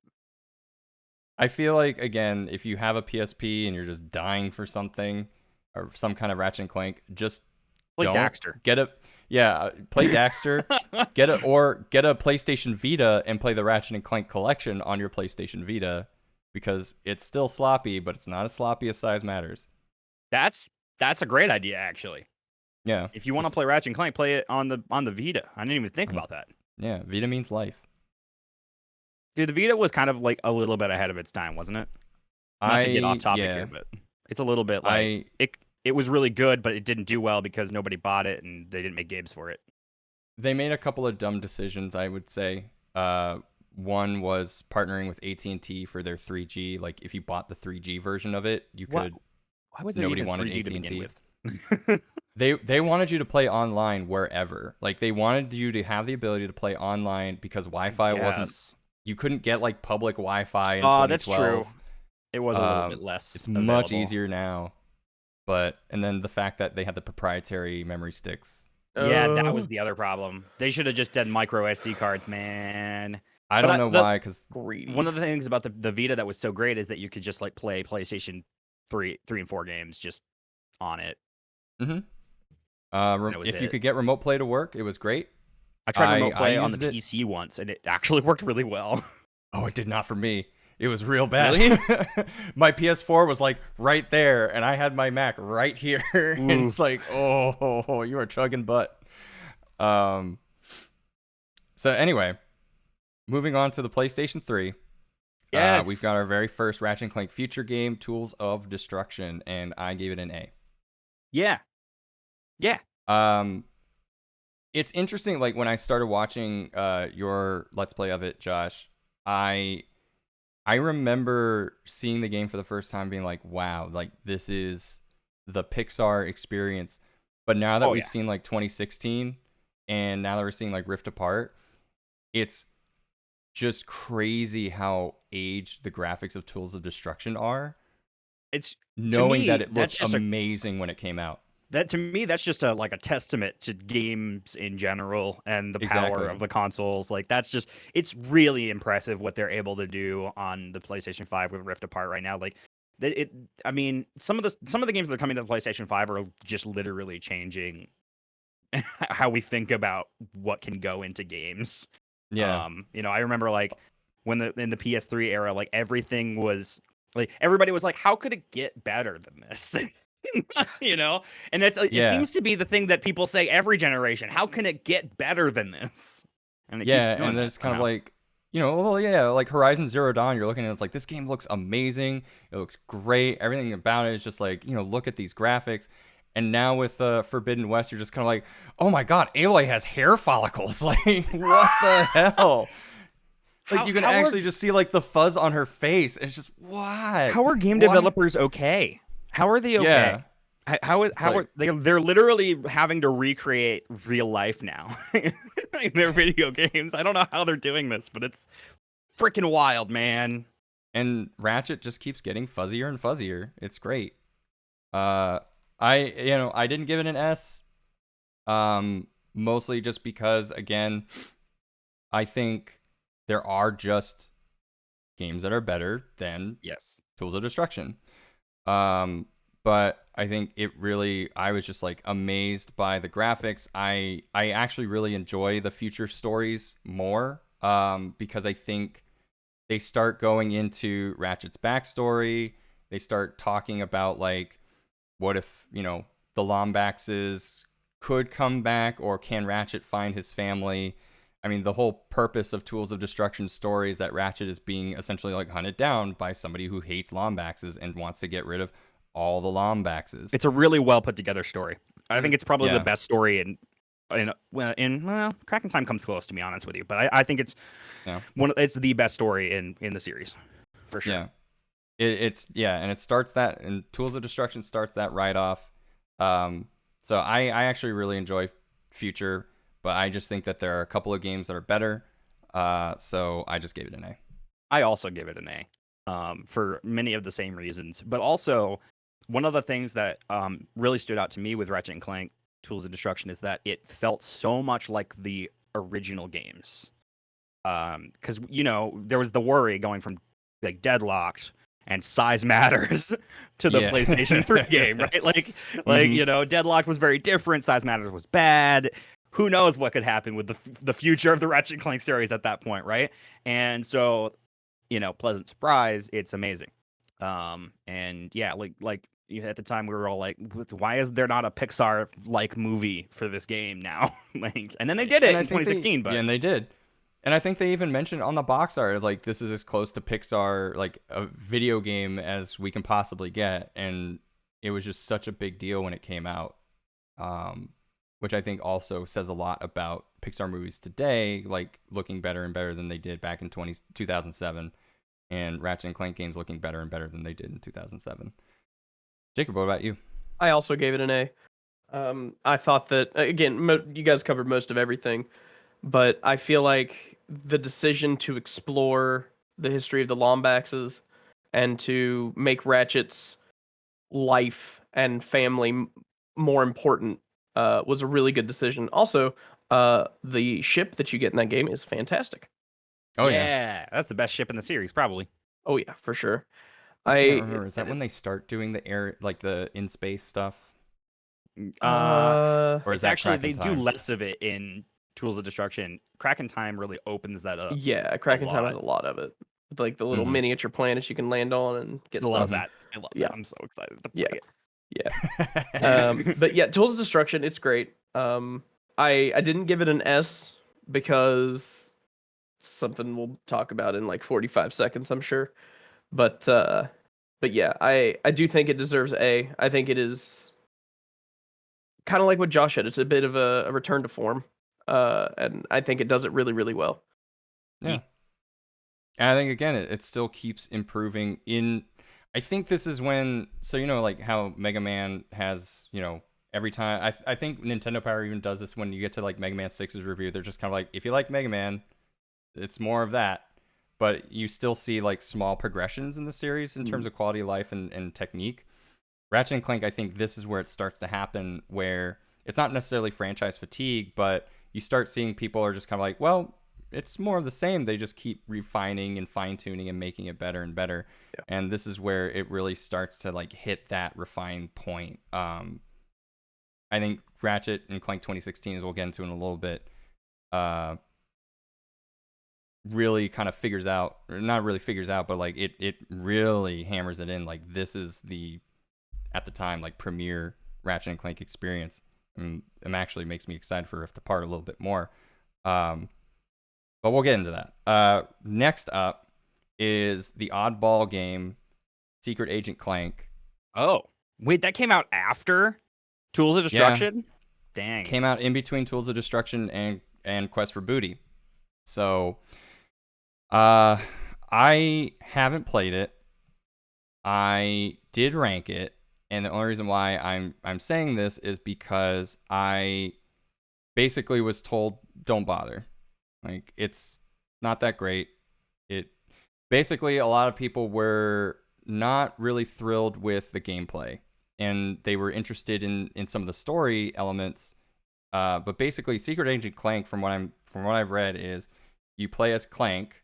I feel like, again, if you have a PSP and you're just dying for something or some kind of Ratchet and Clank, just play Daxter. Play Daxter. Get a PlayStation Vita and play the Ratchet and Clank collection on your PlayStation Vita, because it's still sloppy, but it's not as sloppy as Size Matters. That's a great idea, actually. Yeah. If you want to play Ratchet and Clank, play it on the Vita. I didn't even think about that. Yeah, Vita means life. Dude, the Vita was kind of like a little bit ahead of its time, wasn't it? Not to get off topic here, but it's a little bit like it was really good, but it didn't do well because nobody bought it and they didn't make games for it. They made a couple of dumb decisions, I would say. One was partnering with AT&T for their 3G. Like, if you bought the 3G version of it, you could. Why was there nobody even wanted 3G AT&T to begin with? They wanted you to play online wherever. Like, they wanted you to have the ability to play online because Wi-Fi wasn't. You couldn't get like public Wi-Fi in 2012. That's true. It was a little bit less. It's much easier now. And then the fact that they had the proprietary memory sticks. Yeah, that was the other problem. They should have just done micro SD cards, man. I don't know why, because one of the things about the Vita that was so great is that you could just like play PlayStation 3 and 4 games just on it. Mm-hmm. If you could get remote play to work, it was great. I tried remote play on the PC once, and it actually worked really well. Oh, it did not for me. It was real bad. Really? My PS4 was like right there, and I had my Mac right here. And it's like, oh, you are chugging butt. So anyway, moving on to the PlayStation 3. Yes. We've got our very first Ratchet and Clank feature game, Tools of Destruction, and I gave it an A. Yeah. It's interesting, like, when I started watching your Let's Play of it, Josh, I remember seeing the game for the first time being like, wow, like, this is the Pixar experience. But now that we've seen, like, 2016, and now that we're seeing, like, Rift Apart, it's just crazy how aged the graphics of Tools of Destruction are. It's knowing that it looked amazing when it came out. That, to me, that's just a testament to games in general and the power of the consoles. Like, it's really impressive what they're able to do on the PlayStation 5 with Rift Apart right now. Like, I mean, some of the games that are coming to the PlayStation 5 are just literally changing how we think about what can go into games. Yeah. I remember, like, when in the PS3 era, like, everything was like, everybody was like, how could it get better than this? And it seems to be the thing that people say every generation. How can it get better than this? And it keeps doing and it's kind of like, like Horizon Zero Dawn, you're looking at it, it's like, this game looks amazing, it looks great, everything about it is just like, look at these graphics. And now with Forbidden West, you're just kind of like, oh my god, Aloy has hair follicles. Like, what the hell? Like, you can actually just see, like, the fuzz on her face. It's just, what? How are game developers okay? How are they okay? Yeah. How are they're literally having to recreate real life now in their video games. I don't know how they're doing this, but it's freaking wild, man. And Ratchet just keeps getting fuzzier and fuzzier. It's great. I didn't give it an S. Mostly just because, again, I think there are just games that are better than Tools of Destruction. But I think I was just like amazed by the graphics. I actually really enjoy the future stories more, because I think they start going into Ratchet's backstory. They start talking about, like, what if, the Lombaxes could come back, or can Ratchet find his family? I mean, the whole purpose of Tools of Destruction story is that Ratchet is being essentially like hunted down by somebody who hates Lombaxes and wants to get rid of all the Lombaxes. It's a really well put together story. I think it's probably the best story in Crack in Time comes close, to be honest with you, but I think it's it's the best story in the series for sure. Yeah, and it starts that, and Tools of Destruction starts that right off. So I actually really enjoy Future, but I just think that there are a couple of games that are better. So I just gave it an A. I also gave it an A, for many of the same reasons. But also, one of the things that really stood out to me with Ratchet and Clank Tools of Destruction is that it felt so much like the original games. Because, there was the worry going from like Deadlocked and Size Matters to the PlayStation 3 game, right? Like Deadlocked was very different. Size Matters was bad. Who knows what could happen with the future of the Ratchet and Clank series at that point, right? And so, pleasant surprise, it's amazing. And yeah, like at the time we were all like, why is there not a Pixar-like movie for this game now? And then they did it in 2016. And they did. And I think they even mentioned on the box art, like, this is as close to Pixar, like a video game, as we can possibly get. And it was just such a big deal when it came out, which I think also says a lot about Pixar movies today, like looking better and better than they did back in 2007, and Ratchet and Clank games looking better and better than they did in 2007. Jacob, what about you? I also gave it an A. I thought that, again, you guys covered most of everything, but I feel like the decision to explore the history of the Lombaxes and to make Ratchet's life and family more important was a really good decision. Also, the ship that you get in that game is fantastic. Oh yeah, that's the best ship in the series, probably. Oh yeah, for sure. I can't remember. Is that when they start doing the air, like the in space stuff? Or is that actually they do less of it in Tools of Destruction? Crack in Time really opens that up. Yeah, Crack in Time has a lot of it. With like the little miniature planets you can land on and get stuff. I love that. I'm so excited to play it. Yeah. But yeah, Tools of Destruction, it's great. I didn't give it an S because something we'll talk about in like 45 seconds, I'm sure. But yeah, I do think it deserves A. I think it is kind of like what Josh said. It's a bit of a return to form. And I think it does it really, really well. Yeah. And I think, again, it still keeps improving I think this is when, so like how Mega Man has, every time, I think Nintendo Power even does this when you get to like Mega Man 6's review. They're just kind of like, if you like Mega Man, it's more of that. But you still see like small progressions in the series in terms of quality of life and technique. Ratchet and Clank, I think this is where it starts to happen, where it's not necessarily franchise fatigue, but you start seeing people are just kind of like, well, it's more of the same. They just keep refining and fine-tuning and making it better and better. Yeah. And this is where it really starts to like hit that refined point. I think Ratchet and Clank 2016, as we'll get into in a little bit, really kind of figures out, or not really figures out, but like it really hammers it in. Like, this is the, at the time, like premier Ratchet and Clank experience. And it actually makes me excited for Rift Apart a little bit more. But we'll get into that. Next up is the oddball game, Secret Agent Clank. Oh, wait, that came out after Tools of Destruction? Yeah. Dang. Came out in between Tools of Destruction and Quest for Booty. So, I haven't played it. I did rank it, and the only reason why I'm saying this is because I basically was told, don't bother. Like, it's not that great. Basically, a lot of people were not really thrilled with the gameplay, and they were interested in some of the story elements. But basically, Secret Agent Clank, from what I've read, is you play as Clank,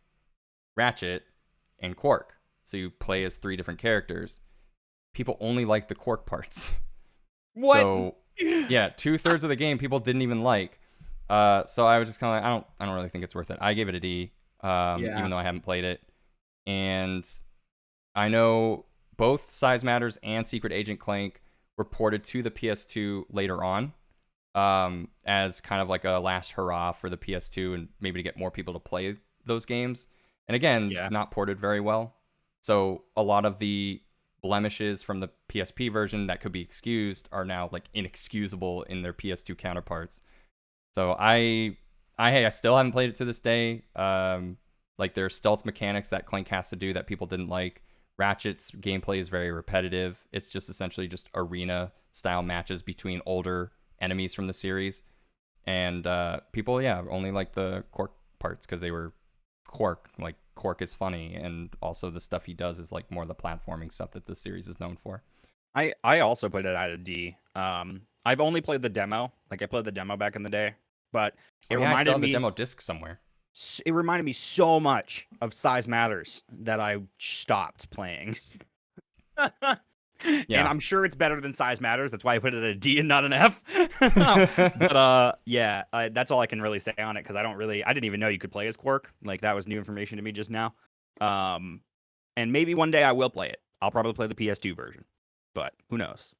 Ratchet, and Quark. So you play as 3 different characters. People only like the Quark parts. What? So yeah, 2/3 of the game people didn't even like. So I was just kind of like, I don't really think it's worth it. I gave it a D, even though I haven't played it. And I know both Size Matters and Secret Agent Clank were ported to the PS2 later on, as kind of like a last hurrah for the PS2 and maybe to get more people to play those games. And again, not ported very well. So a lot of the blemishes from the PSP version that could be excused are now like inexcusable in their PS2 counterparts. So I still haven't played it to this day. Like there's stealth mechanics that Clank has to do that people didn't like. Ratchet's gameplay is very repetitive. It's just essentially just arena style matches between older enemies from the series. And people, only like the Quark parts because they were Quark. Like Quark is funny, and also the stuff he does is like more the platforming stuff that the series is known for. I also put it at a D. I've only played the demo. Like I played the demo back in the day, but it reminded I still have me the demo disc somewhere. It reminded me so much of Size Matters that I stopped playing. And I'm sure it's better than Size Matters. That's why I put it at a D and not an F. But that's all I can really say on it because I didn't even know you could play as Quark. Like that was new information to me just now. And maybe one day I will play it. I'll probably play the PS2 version, but who knows?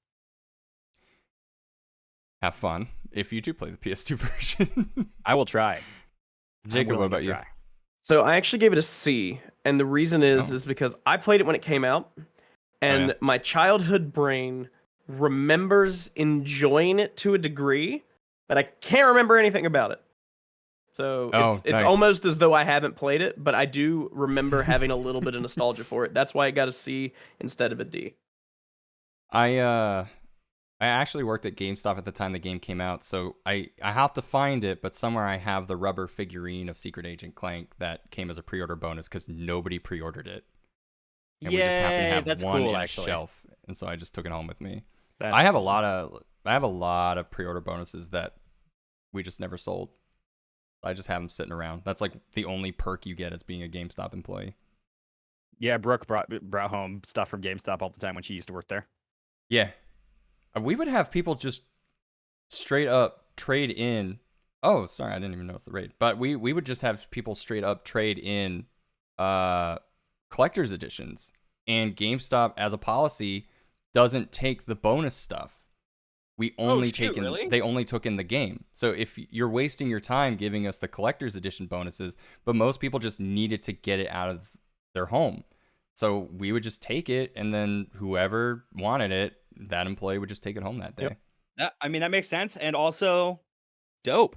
Have fun if you do play the PS2 version. I will try. Jacob, what about you? So I actually gave it a C, and the reason is because I played it when it came out, and my childhood brain remembers enjoying it to a degree, but I can't remember anything about it. So it's almost as though I haven't played it, but I do remember having a little bit of nostalgia for it. That's why I got a C instead of a D. I actually worked at GameStop at the time the game came out, so I have to find it, but somewhere I have the rubber figurine of Secret Agent Clank that came as a pre-order bonus because nobody pre-ordered it. And we just happen to have one cool, in a shelf, and so I just took it home with me. I have a lot of pre-order bonuses that we just never sold. I just have them sitting around. That's like the only perk you get as being a GameStop employee. Yeah, Brooke brought home stuff from GameStop all the time when she used to work there. Yeah. We would have people just straight up trade in. Oh, sorry, I didn't even notice the rate. But we would just have people straight up trade in collector's editions. And GameStop, as a policy, doesn't take the bonus stuff. They only took in the game. So if you're wasting your time giving us the collector's edition bonuses, but most people just needed to get it out of their home. So we would just take it, and then whoever wanted it, that employee would just take it home that day. Yep. That makes sense, and also dope.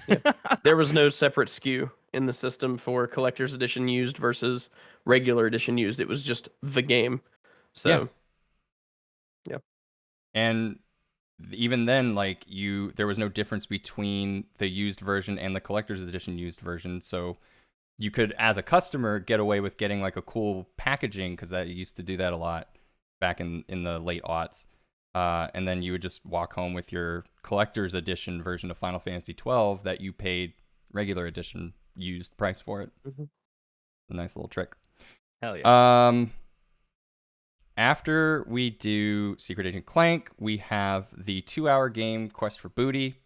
Yeah. There was no separate SKU in the system for collector's edition used versus regular edition used. It was just the game. So, yeah. And even then, like there was no difference between the used version and the collector's edition used version. So you could, as a customer, get away with getting like a cool packaging because that used to do that a lot back in the late aughts. And then you would just walk home with your collector's edition version of Final Fantasy 12 that you paid regular edition used price for it. Mm-hmm. A nice little trick. Hell yeah. After we do Secret Agent Clank, we have the 2-hour game Quest for Booty.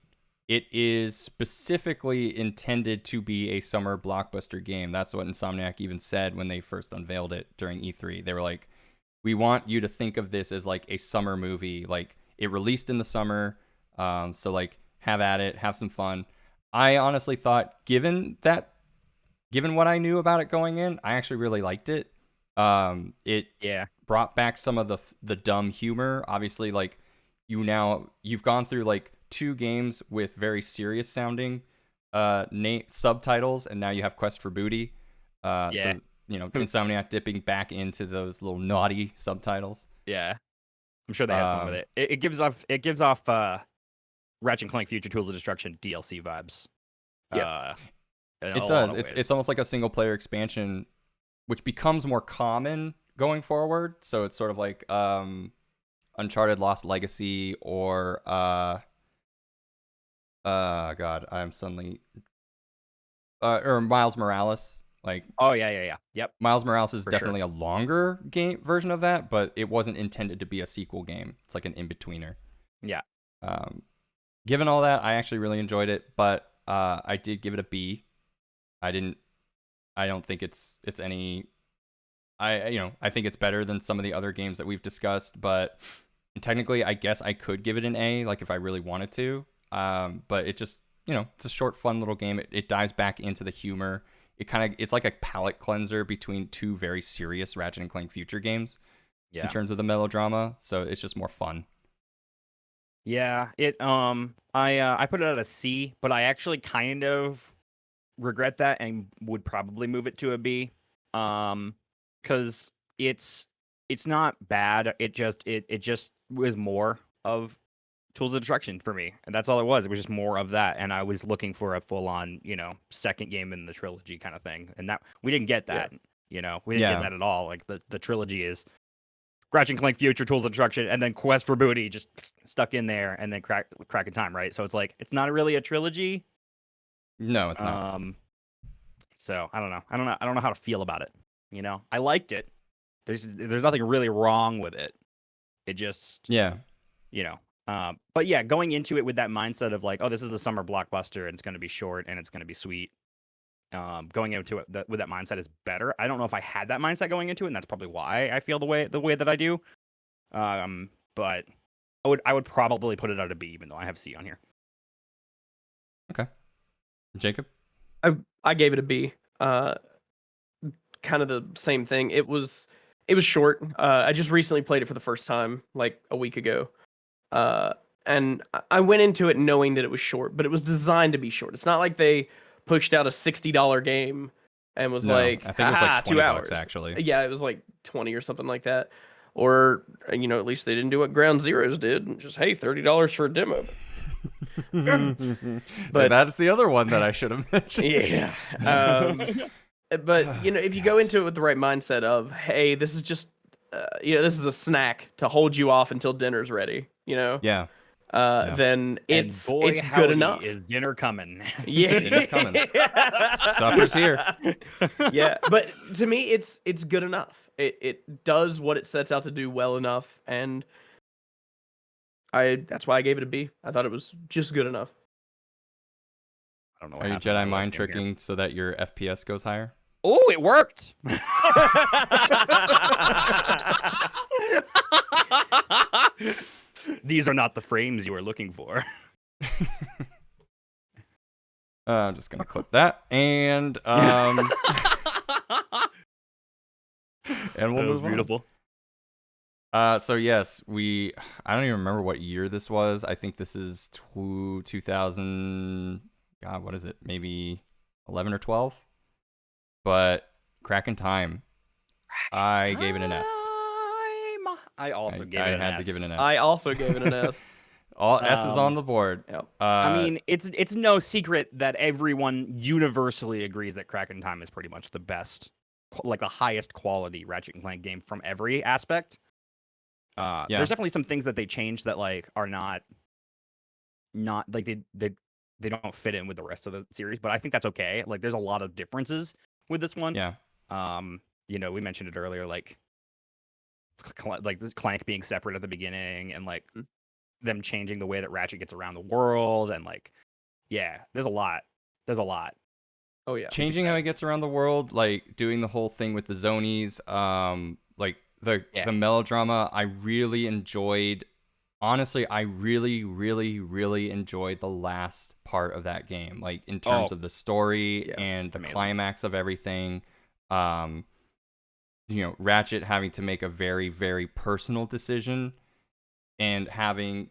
It is specifically intended to be a summer blockbuster game. That's what Insomniac even said when they first unveiled it during E3. They were like, we want you to think of this as like a summer movie. Like it released in the summer. So like have at it, have some fun. I honestly thought given what I knew about it going in, I actually really liked it. It brought back some of the dumb humor. Obviously, like you've gone through like 2 games with very serious sounding subtitles, and now you have Quest for Booty. So Insomniac dipping back into those little naughty subtitles. Yeah, I'm sure they have fun with it. It gives off Ratchet and Clank Future Tools of Destruction DLC vibes. Yeah, it does. It's almost like a single player expansion, which becomes more common going forward. So it's sort of like Uncharted Lost Legacy or or Miles Morales. Like, oh yeah. Yep. Miles Morales is definitely a longer game version of that, but it wasn't intended to be a sequel game. It's like an in-betweener. Yeah. Given all that, I actually really enjoyed it, but I did give it a B. I don't think it's any. I think it's better than some of the other games that we've discussed, but And technically, I guess I could give it an A, like if I really wanted to. But it just, it's a short, fun little game. It dives back into the humor. It's like a palate cleanser between two very serious Ratchet and Clank future games in terms of the melodrama. So it's just more fun. Yeah, I put it at a C, but I actually kind of regret that and would probably move it to a B. Because it's not bad. It just was more of Tools of Destruction for me, and that's all it was. It was just more of that, and I was looking for a full-on, second game in the trilogy kind of thing, and that we didn't get that. Yeah. We didn't get that at all. Like the trilogy is Ratchet and Clank Future, Tools of Destruction, and then Quest for Booty just stuck in there, and then Crack in Time, right? So it's like it's not really a trilogy. No, it's not. So I don't know. I don't know how to feel about it. I liked it. There's nothing really wrong with it. It just but yeah, going into it with that mindset of like, oh, this is the summer blockbuster and it's going to be short and it's going to be sweet. Going into it with that mindset is better. I don't know if I had that mindset going into it, and that's probably why I feel the way that I do. But I would probably put it at a B, even though I have C on here. Okay, Jacob, I gave it a B. Kind of the same thing. It was short. I just recently played it for the first time, like a week ago. And I went into it knowing that it was short, but it was designed to be short. It's not like they pushed out a $60 game and was I think it was like 2 hours. Actually. Yeah, it was like 20 or something like that. Or, at least they didn't do what Ground Zeroes did and just, hey, $30 for a demo. But that's the other one that I should have mentioned. Yeah. But, if you go into it with the right mindset of, hey, this is just, this is a snack to hold you off until dinner's ready, Yeah. Then it's good enough. Is dinner coming? Yeah, dinner's coming. Supper's here. Yeah, but to me, it's good enough. It does what it sets out to do well enough, and that's why I gave it a B. I thought it was just good enough. I don't know. Are you Jedi mind tricking so that your FPS goes higher? Oh, it worked. These are not the frames you were looking for. I'm just gonna clip that and and we'll move on. Beautiful. So yes, I don't even remember what year this was. I think this is 2000. God, what is it? Maybe 11 or 12. But Crack in Time, I gave it an S. I also gave it an S. I had to give it an S. I also gave it an S. All S's on the board. Yep. I mean, it's no secret that everyone universally agrees that Crack in Time is pretty much the best, like the highest quality Ratchet and Clank game from every aspect. There's definitely some things that they changed that like are not like they don't fit in with the rest of the series, but I think that's okay. Like there's a lot of differences with this one. Yeah. We mentioned it earlier, like this Clank being separate at the beginning and like them changing the way that Ratchet gets around the world and like, yeah, there's a lot. Oh yeah. Changing how he gets around the world, like doing the whole thing with the zonies, like the melodrama, I really enjoyed. Honestly, I really, really, really enjoyed the last part of that game, like in terms of the story and the climax of everything. Ratchet having to make a very, very personal decision and having,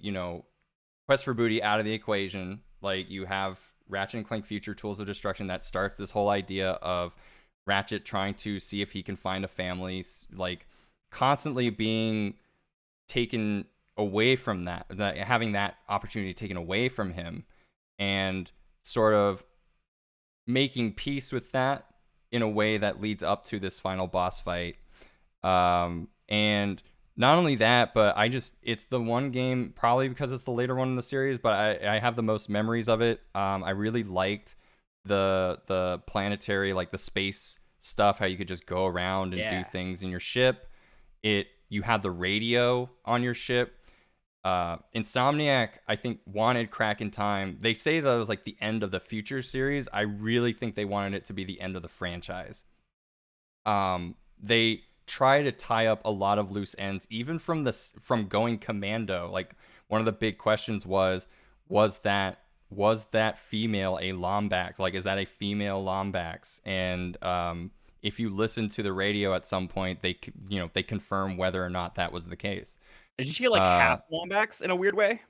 Quest for Booty out of the equation. Like you have Ratchet and Clank Future Tools of Destruction that starts this whole idea of Ratchet trying to see if he can find a family, like constantly being taken away from that, having that opportunity taken away from him, and sort of making peace with that in a way that leads up to this final boss fight. And not only that, but it's the one game, probably because it's the later one in the series, but I have the most memories of it. I really liked the planetary, like the space stuff, how you could just go around and do things in your ship. You had the radio on your ship. Insomniac, I think, wanted Crack in Time. They say that it was like the end of the Future series. I really think they wanted it to be the end of the franchise. They try to tie up a lot of loose ends, even from going commando. Like, one of the big questions was that female a Lombax? Like, is that a female Lombax? And if you listen to the radio at some point, they confirm whether or not that was the case. Is she like half Lombax in a weird way?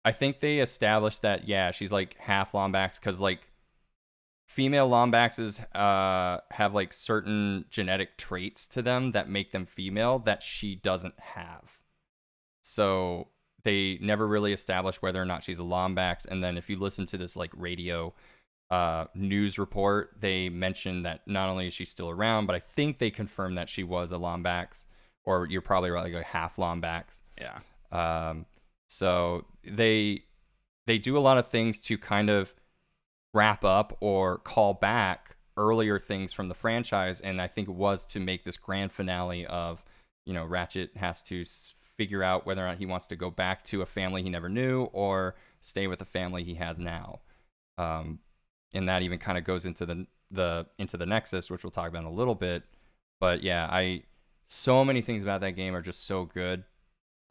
I think they established that, yeah, she's like half Lombax, because like female Lombaxes have like certain genetic traits to them that make them female that she doesn't have. So they never really established whether or not she's a Lombax. And then if you listen to this like radio news report, they mentioned that not only is she still around, but I think they confirmed that she was a Lombax, or you're probably right, like a half Lombax. Yeah. So they do a lot of things to kind of wrap up or call back earlier things from the franchise, and I think it was to make this grand finale of, Ratchet has to figure out whether or not he wants to go back to a family he never knew or stay with the family he has now. And that even kind of goes into the Nexus, which we'll talk about in a little bit. But yeah, so many things about that game are just so good.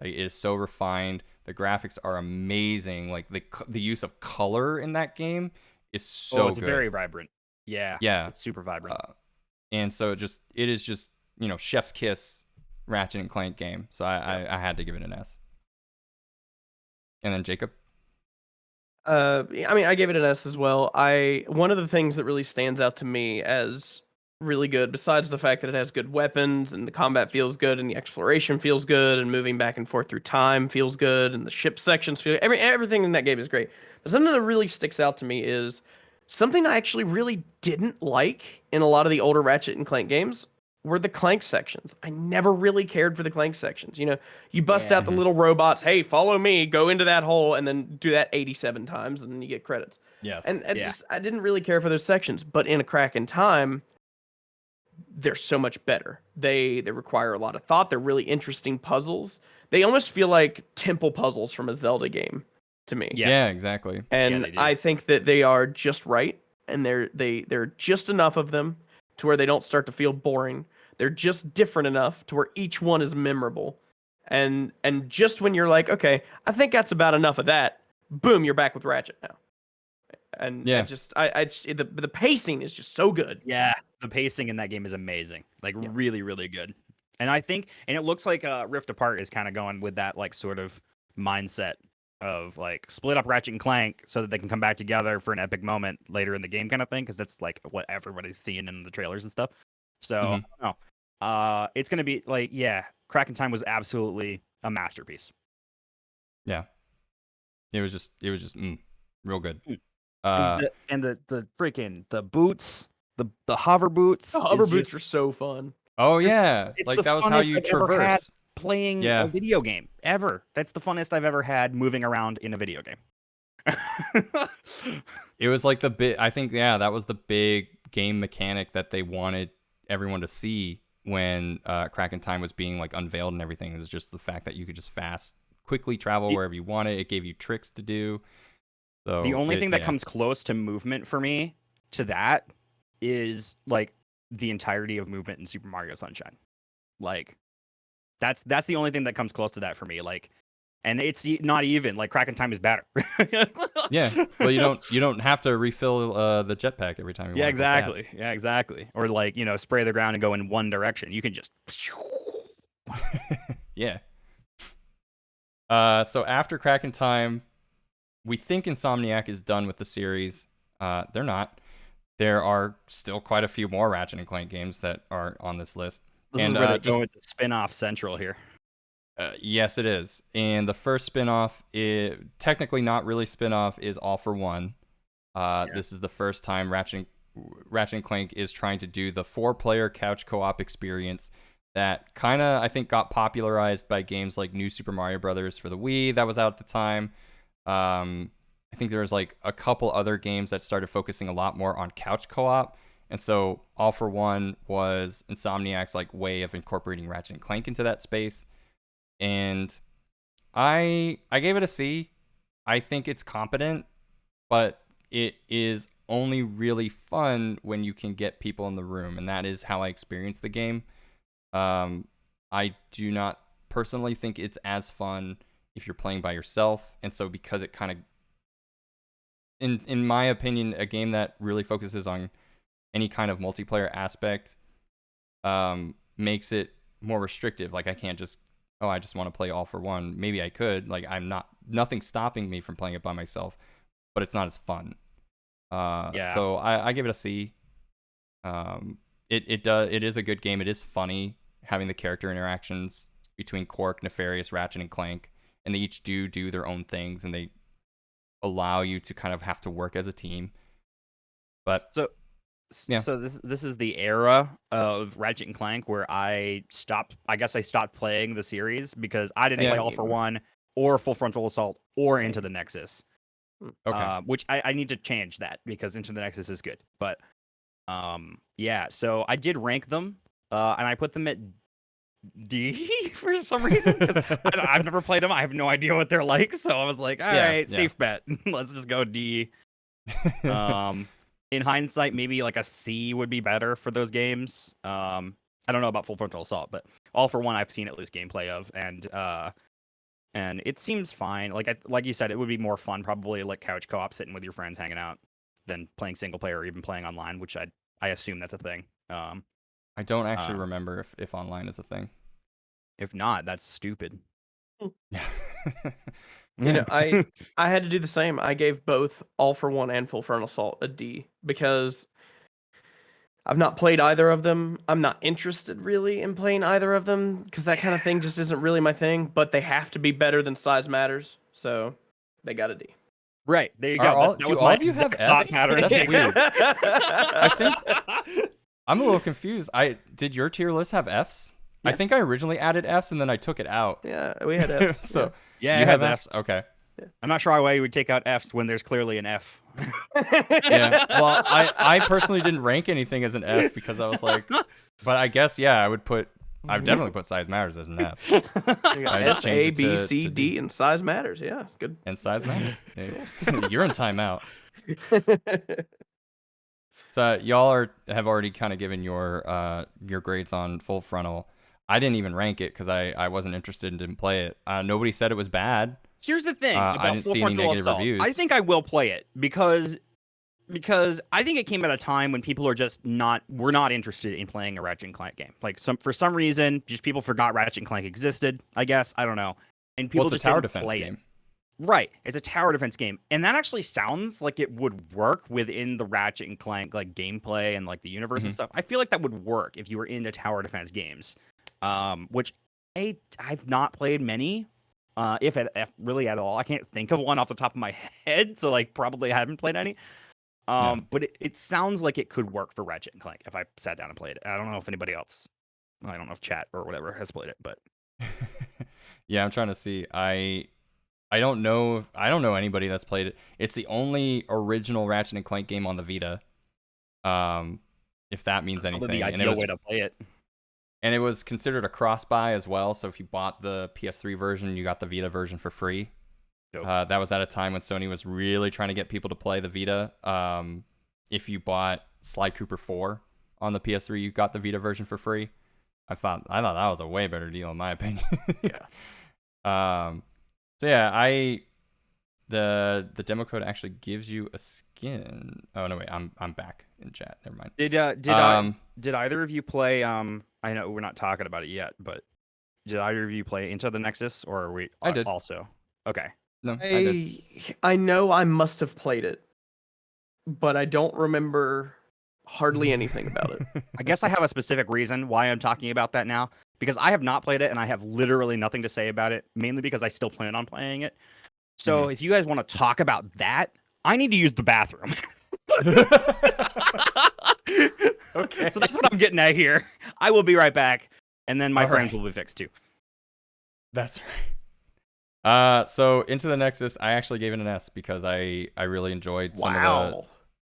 Like, it is so refined. The graphics are amazing. Like, the use of color in that game is so it's good. Very vibrant. Yeah. Yeah. It's super vibrant. And so it is just, chef's kiss Ratchet and Clank game. So I had to give it an S. And then Jacob? I mean, I gave it an S as well. One of the things that really stands out to me as really good, besides the fact that it has good weapons and the combat feels good and the exploration feels good and moving back and forth through time feels good and the ship sections feel, everything in that game is great. But something that really sticks out to me is something I actually really didn't like in a lot of the older Ratchet and Clank games were the Clank sections. I never really cared for the Clank sections. You bust out the little robots, hey, follow me, go into that hole, and then do that 87 times, and then you get credits. Yes. And I didn't really care for those sections. But in A Crack in Time, they're so much better. They require a lot of thought. They're really interesting puzzles. They almost feel like temple puzzles from a Zelda game to me. Yeah, exactly. And I think that they are just right, and they're just enough of them to where they don't start to feel boring. They're just different enough to where each one is memorable. And just when you're like, okay, I think that's about enough of that, boom, you're back with Ratchet now. And yeah, the pacing is just so good. Yeah, the pacing in that game is amazing. Like, really, really good. And I think, and it looks like Rift Apart is kind of going with that like sort of mindset of like split up Ratchet and Clank so that they can come back together for an epic moment later in the game kind of thing, because that's like what everybody's seeing in the trailers and stuff. So it's gonna be like, Crack in Time was absolutely a masterpiece. Yeah, it was just real good. And the freaking the boots, the hover boots. The hover boots are so fun. Oh yeah, like that was how you traverse playing a video game ever. That's the funnest I've ever had moving around in a video game. It was like I think that was the big game mechanic that they wanted everyone to see when Crack in Time was being like unveiled and everything. It was just the fact that you could just quickly travel wherever you wanted. It gave you tricks to do. So the only thing that comes close to movement for me to that is like the entirety of movement in Super Mario Sunshine. Like that's the only thing that comes close to that for me. Like, and it's not even like Crack in Time is better. Yeah, well, you don't have to refill the jetpack every time you want. Exactly. Yeah, exactly. Or like, spray the ground and go in one direction. You can just yeah. So after Crack in Time, we think Insomniac is done with the series. They're not. There are still quite a few more Ratchet and Clank games that are on this list. This is where they're going to spin-off Central here. Yes, it is. And the first spin-off, technically not really spin-off, is All for One. This is the first time Ratchet and Clank is trying to do the 4-player couch co-op experience that kind of, I think, got popularized by games like New Super Mario Brothers for the Wii that was out at the time. I think there was like a couple other games that started focusing a lot more on couch co-op. And so All for One was Insomniac's like way of incorporating Ratchet and Clank into that space. And I gave it a C. I think it's competent, but it is only really fun when you can get people in the room, and that is how I experienced the game. I do not personally think it's as fun if you're playing by yourself, and so because it kind of, in my opinion, a game that really focuses on any kind of multiplayer aspect makes it more restrictive. Like I can't just, I just want to play all for one. Maybe I could. Like nothing's stopping me from playing it by myself, but it's not as fun. So I give it a C. It is a good game. It is funny having the character interactions between Quark, Nefarious, Ratchet, and Clank, and they each do their own things, and they allow you to kind of have to work as a team. But so this is the era of Ratchet and Clank where I stopped playing the series because I didn't play All for One or Full Frontal Assault or Into the Nexus. Okay. Which I need to change that because Into the Nexus is good. But so I did rank them, and I put them at D for some reason. I've never played them. I have no idea what they're like. So I was like, all right, safe bet. Let's just go D. In hindsight, maybe like a C would be better for those games. I don't know about Full Frontal Assault, but All for One I've seen at least gameplay of, and it seems fine. Like you said, it would be more fun probably like couch co-op, sitting with your friends, hanging out, than playing single player or even playing online, which I assume that's a thing. I don't actually remember if online is a thing. If not, that's stupid. Yeah. I had to do the same. I gave both All for One and Full Frontal Assault a D because I've not played either of them. I'm not interested really in playing either of them because that kind of thing just isn't really my thing. But they have to be better than Size Matters, so they got a D. Right, there you go. Do all of you have Fs? That's weird. I think I'm a little confused. Did your tier list have Fs? Yeah. I think I originally added Fs and then I took it out. Yeah, we had Fs. So yeah, you have Fs? Okay. Yeah. I'm not sure why you would take out Fs when there's clearly an F. Yeah. Well, I personally didn't rank anything as an F because I was like, but I guess I would definitely put Size Matters as an F. S, A, B, C, D, and Size Matters. Yeah, good. And Size Matters. You're in timeout. So y'all have already kind of given your grades on Full Frontal. I didn't even rank it because I wasn't interested and didn't play it. Nobody said it was bad. Here's the thing I about didn't Full see any Frontal negative Assault. reviews. I think I will play it because I think it came at a time when people are just we're not interested in playing a Ratchet and Clank game. Like for some reason, just people forgot Ratchet and Clank existed. I guess I don't know, and people it's just a tower didn't defense play game. It. Right, it's a tower defense game, and that actually sounds like it would work within the Ratchet and Clank like gameplay and like the universe and stuff. I feel like that would work if you were into tower defense games, which I've not played many. If really at all. I can't think of one off the top of my head, so like probably I haven't played any. But it sounds like it could work for Ratchet and Clank if I sat down and played it. I don't know if anybody else, I don't know if chat or whatever has played it, but yeah, I'm trying to see. I don't know anybody that's played it. It's the only original Ratchet and Clank game on the Vita. If that means anything. The ideal way to play it. And it was considered a cross-buy as well, so if you bought the PS3 version, you got the Vita version for free. Dope. That was at a time when Sony was really trying to get people to play the Vita. If you bought Sly Cooper 4 on the PS3, you got the Vita version for free. I thought that was a way better deal in my opinion. Yeah. So yeah, the demo code actually gives you a skin. Oh no, wait, I'm back in chat. Never mind. Did either of you play? I know we're not talking about it yet, but did either of you play Into the Nexus, or are we? I did also. Okay. No, I did. I know I must have played it, but I don't remember hardly anything about it. I guess I have a specific reason why I'm talking about that now, because I have not played it and I have literally nothing to say about it, mainly because I still plan on playing it. So if you guys want to talk about that, I need to use the bathroom. Okay. So that's what I'm getting at here. I will be right back, and then my friends will be fixed too. That's right. So Into the Nexus, I actually gave it an S because I really enjoyed some of the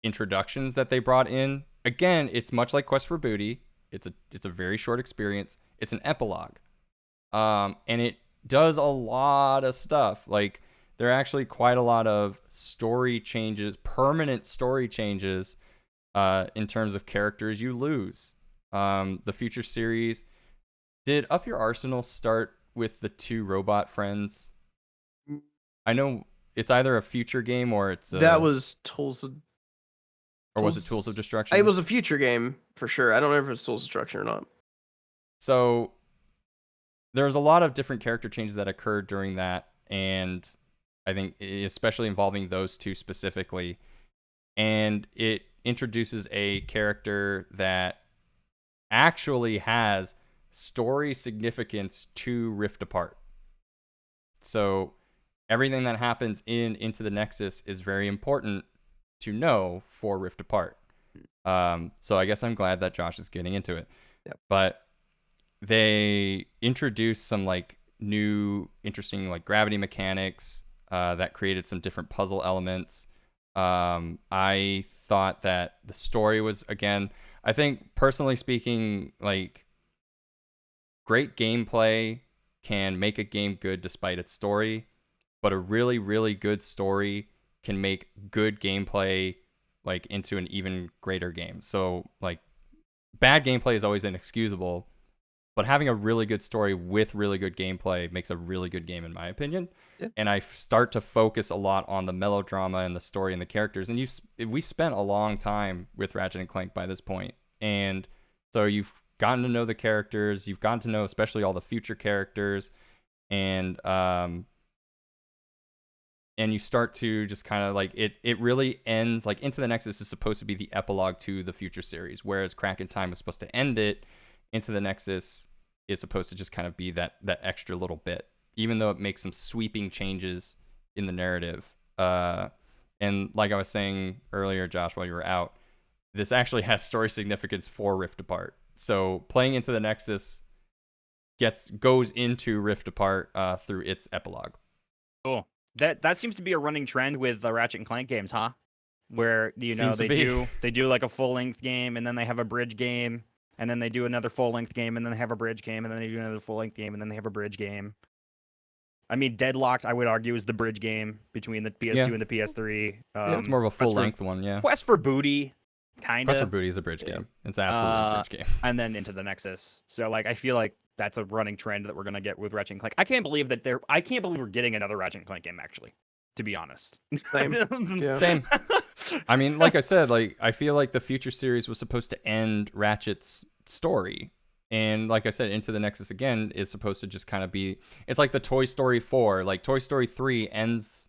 introductions that they brought in. Again, it's much like Quest for Booty. It's a very short experience. It's an epilogue. And it does a lot of stuff. Like, there are actually quite a lot of story changes, permanent story changes, in terms of characters you lose. The future series Did Up Your Arsenal start with the 2 robot friends? I know it's either a future game or it's that was Tools of... Or was it Tools of Destruction? It was a future game for sure. I don't know if it was Tools of Destruction or not. So there was a lot of different character changes that occurred during that, and I think especially involving those 2 specifically. And it introduces a character that actually has story significance to Rift Apart. So everything that happens in Into the Nexus is very important to know for Rift Apart. So I guess I'm glad that Josh is getting into it. Yep. But they introduced some like new interesting like gravity mechanics that created some different puzzle elements. I thought that the story was, again, I think personally speaking, like, great gameplay can make a game good despite its story, but a really, really good story can make good gameplay like into an even greater game. So like bad gameplay is always inexcusable, but having a really good story with really good gameplay makes a really good game in my opinion. Yeah. And I start to focus a lot on the melodrama and the story and the characters. And we've spent a long time with Ratchet and Clank by this point. And so you've gotten to know the characters, you've gotten to know especially all the future characters, and you start to just kind of like it really ends like Into the Nexus is supposed to be the epilogue to the future series, whereas Crack in Time was supposed to end it. Into the Nexus is supposed to just kind of be that extra little bit, even though it makes some sweeping changes in the narrative. And like I was saying earlier, Josh, while you were out, this actually has story significance for Rift Apart. So playing Into the Nexus goes into Rift Apart through its epilogue. Cool. That seems to be a running trend with the Ratchet and Clank games, huh? Where they do like a full length game, and then they have a bridge game, and then they do another full length game, and then they have a bridge game, and then they do another full length game, and then they have a bridge game. I mean, Deadlocked, I would argue, is the bridge game between the PS2 and the PS3. It's more of a full length one, yeah. Quest for Booty, kind of. Quest for Booty is a bridge game. It's absolutely a bridge game. And then Into the Nexus. So like, I feel like that's a running trend that we're gonna get with Ratchet and Clank. I can't believe we're getting another Ratchet and Clank game, actually, to be honest. Same. Yeah. Same. I mean, like I said, like I feel like the future series was supposed to end Ratchet's story. And like I said, Into the Nexus again is supposed to just kind of be, it's like the Toy Story 4. Like Toy Story 3 ends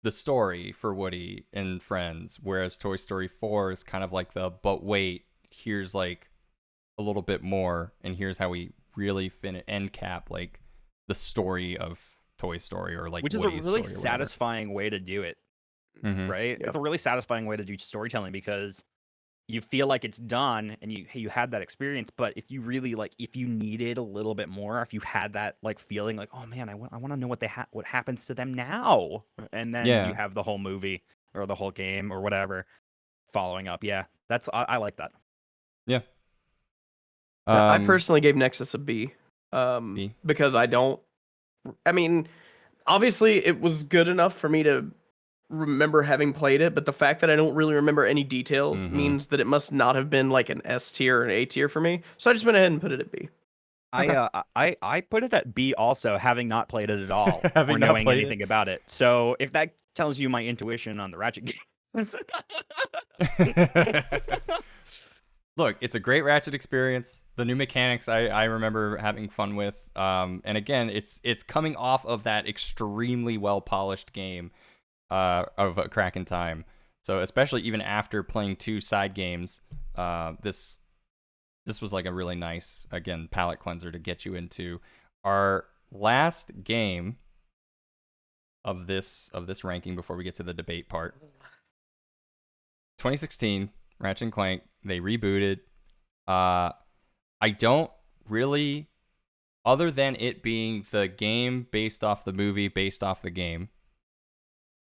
the story for Woody and friends, whereas Toy Story 4 is kind of like but wait, here's like a little bit more, and here's how we really end cap like the story of Toy Story, or like, which is Woody's a really story satisfying way to do it. Mm-hmm. Right? Yeah. It's a really satisfying way to do storytelling, because you feel like it's done and you had that experience. But if you really if you needed a little bit more, if you had that like feeling like, oh man, I want to know what happens to them now, and then you have the whole movie or the whole game or whatever following up. Yeah, I like that. Yeah. I personally gave Nexus a B, B? Because I mean, obviously it was good enough for me to remember having played it, but the fact that I don't really remember any details means that it must not have been like an S tier or an A tier for me. So I just went ahead and put it at B. I put it at B also, having not played it at all or knowing anything about it. So if that tells you my intuition on the Ratchet games. Look, it's a great Ratchet experience. The new mechanics I remember having fun with. And again, it's coming off of that extremely well polished game of A Crack in Time. So especially even after playing 2 side games, this was like a really nice, again, palate cleanser to get you into our last game of this ranking before we get to the debate part. 2016, Ratchet and Clank, they rebooted. I don't really, other than it being the game based off the movie, based off the game,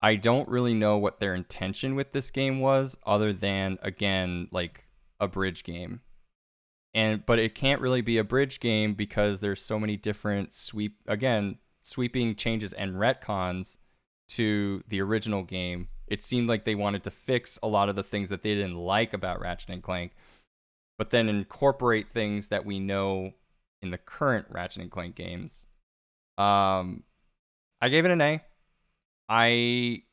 I don't really know what their intention with this game was, other than, again, like a bridge game. But it can't really be a bridge game because there's so many different sweeping changes and retcons to the original game. It seemed like they wanted to fix a lot of the things that they didn't like about Ratchet and Clank, but then incorporate things that we know in the current Ratchet and Clank games. I gave it an A.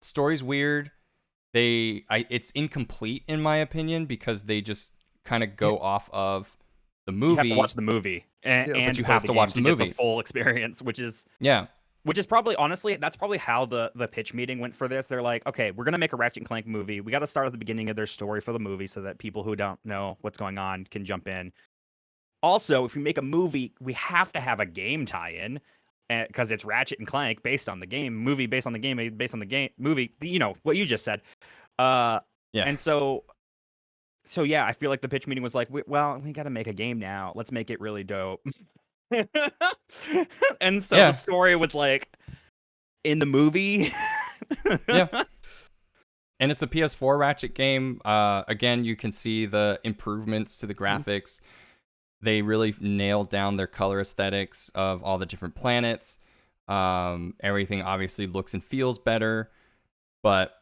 Story's weird. It's incomplete in my opinion because they just kind of go off of the movie. You have to watch the movie, and you have to watch the movie get the full experience, which is probably, honestly, that's probably how the pitch meeting went for this. They're like, okay, we're gonna make a Ratchet and Clank movie. We got to start at the beginning of their story for the movie so that people who don't know what's going on can jump in. Also, if we make a movie, we have to have a game tie-in. Because it's Ratchet and Clank based on the game, movie based on the game, based on the game, movie. You know what you just said. And so yeah, I feel like the pitch meeting was like, we got to make a game now. Let's make it really dope. And so the story was like in the movie. And it's a PS4 Ratchet game. Again, you can see the improvements to the graphics. They really nailed down their color aesthetics of all the different planets. Everything obviously looks and feels better, but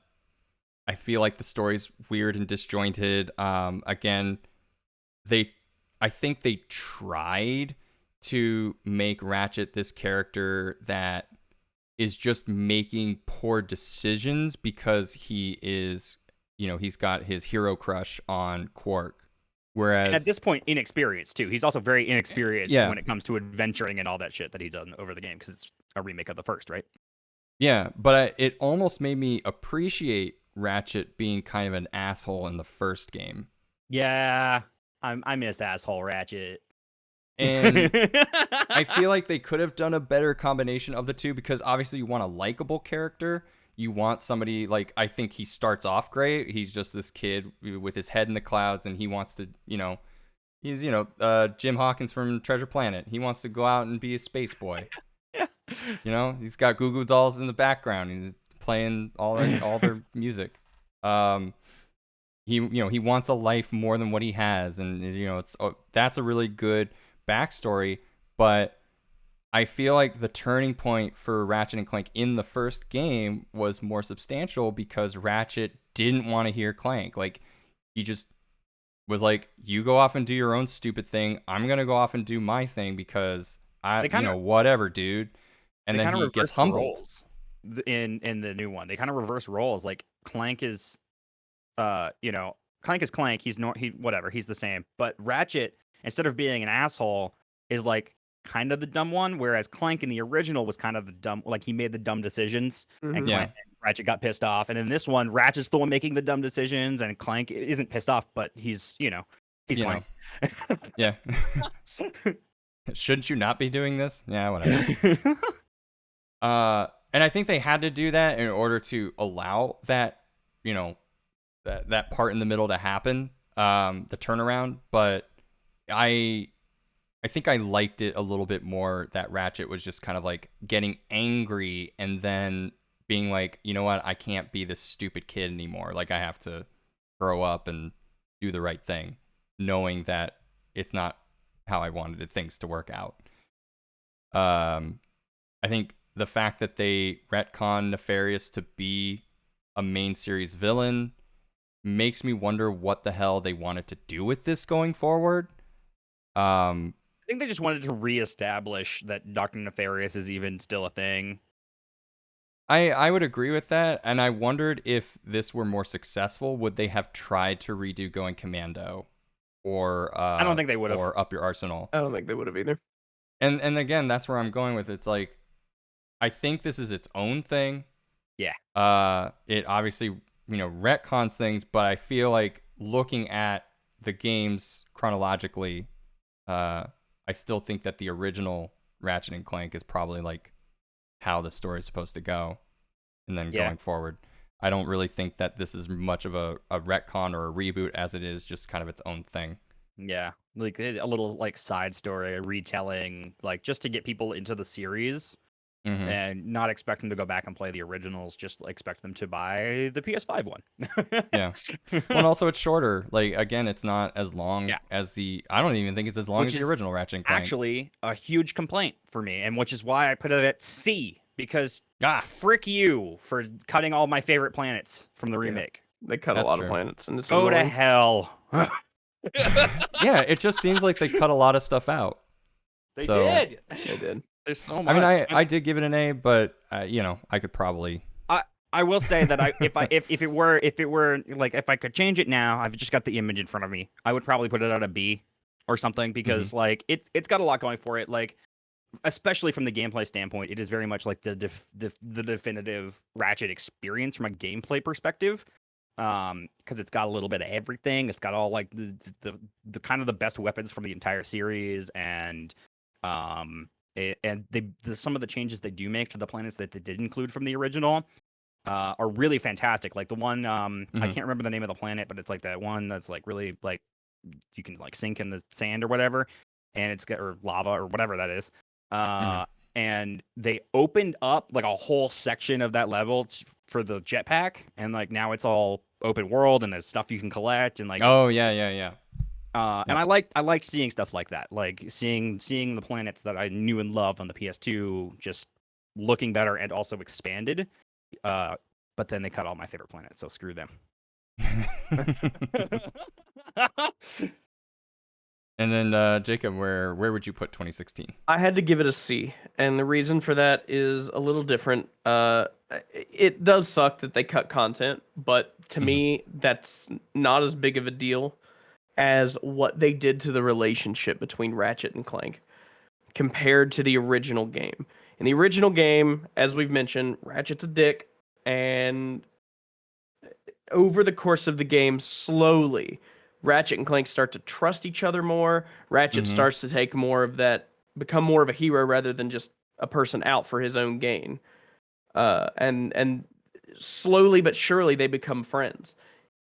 I feel like the story's weird and disjointed. Again, I think they tried to make Ratchet this character that is just making poor decisions because he is, he's got his hero crush on Quark. Whereas and at this point, inexperienced too. He's also very inexperienced when it comes to adventuring and all that shit that he's done over the game because it's a remake of the first, right? Yeah, but it almost made me appreciate Ratchet being kind of an asshole in the first game. Yeah, I miss asshole Ratchet. And I feel like they could have done a better combination of the two because obviously you want a likable character. You want somebody like, I think he starts off great. He's just this kid with his head in the clouds and he wants to, he's, Jim Hawkins from Treasure Planet. He wants to go out and be a space boy. He's got Goo Goo Dolls in the background. He's playing all their music. He wants a life more than what he has. And, that's a really good backstory, but I feel like the turning point for Ratchet and Clank in the first game was more substantial because Ratchet didn't want to hear Clank. Like, he just was like, you go off and do your own stupid thing. I'm going to go off and do my thing because whatever, dude. And then he gets humbled. In the new one, they kind of reverse roles. Like, Clank is, Clank is Clank. He's the same. But Ratchet, instead of being an asshole, is like, kind of the dumb one, whereas Clank in the original was kind of the dumb, like he made the dumb decisions, and Ratchet got pissed off. And in this one, Ratchet's the one making the dumb decisions, and Clank isn't pissed off, but he's Clank. Yeah. Shouldn't you not be doing this? Yeah, whatever. And I think they had to do that in order to allow that, that part in the middle to happen, the turnaround. But I think I liked it a little bit more that Ratchet was just kind of like getting angry and then being like, you know what, I can't be this stupid kid anymore. Like, I have to grow up and do the right thing, knowing that it's not how I wanted things to work out. I think the fact that they retcon Nefarious to be a main series villain makes me wonder what the hell they wanted to do with this going forward. I think they just wanted to reestablish that Dr. Nefarious is even still a thing. I would agree with that, and I wondered if this were more successful, would they have tried to redo Going Commando, or I don't think they would have, or Up Your Arsenal. I don't think they would have either. And again, that's where I'm going with it. It's like, I think this is its own thing. Yeah. It obviously retcons things, but I feel like looking at the games chronologically, I still think that the original Ratchet and Clank is probably like how the story is supposed to go. And then going forward, I don't really think that this is much of a retcon or a reboot as it is just kind of its own thing. Yeah. Like a little like side story, a retelling, like just to get people into the series. Mm-hmm. And not expect them to go back and play the originals, just expect them to buy the PS5 one. Yeah. Well, and also it's shorter. Like, again, it's not as long as I don't even think it's as long as the original Ratchet and Clank. Actually, a huge complaint for me, and which is why I put it at C, because frick you for cutting all my favorite planets from the remake. They cut a lot of planets. And it's go to hell. Yeah, it just seems like they cut a lot of stuff out. They did. They did. There's so much. I mean, I did give it an A, but I could probably. I will say that if it were like if I could change it now, I've just got the image in front of me. I would probably put it at a B or something because like it's got a lot going for it. Like especially from the gameplay standpoint, it is very much like the definitive Ratchet experience from a gameplay perspective. Because it's got a little bit of everything. It's got all like the kind of the best weapons from the entire series, and some of the changes they do make to the planets that they did include from the original are really fantastic. Like the one I can't remember the name of the planet, but it's like that one that's like really like you can like sink in the sand or whatever, and it's got or lava or whatever that is. And they opened up like a whole section of that level for the jetpack, and like now it's all open world and there's stuff you can collect and like. Oh yeah. And I liked seeing stuff like that, like seeing the planets that I knew and loved on the PS2 just looking better and also expanded. But then they cut all my favorite planets, so screw them. And then Jacob, where would you put 2016? I had to give it a C, and the reason for that is a little different. It does suck that they cut content, but to me, that's not as big of a deal as what they did to the relationship between Ratchet and Clank compared to the original game. In the original game, as we've mentioned, Ratchet's a dick, and over the course of the game, slowly, Ratchet and Clank start to trust each other more. Ratchet starts to take more of that, become more of a hero rather than just a person out for his own gain. And slowly but surely they become friends.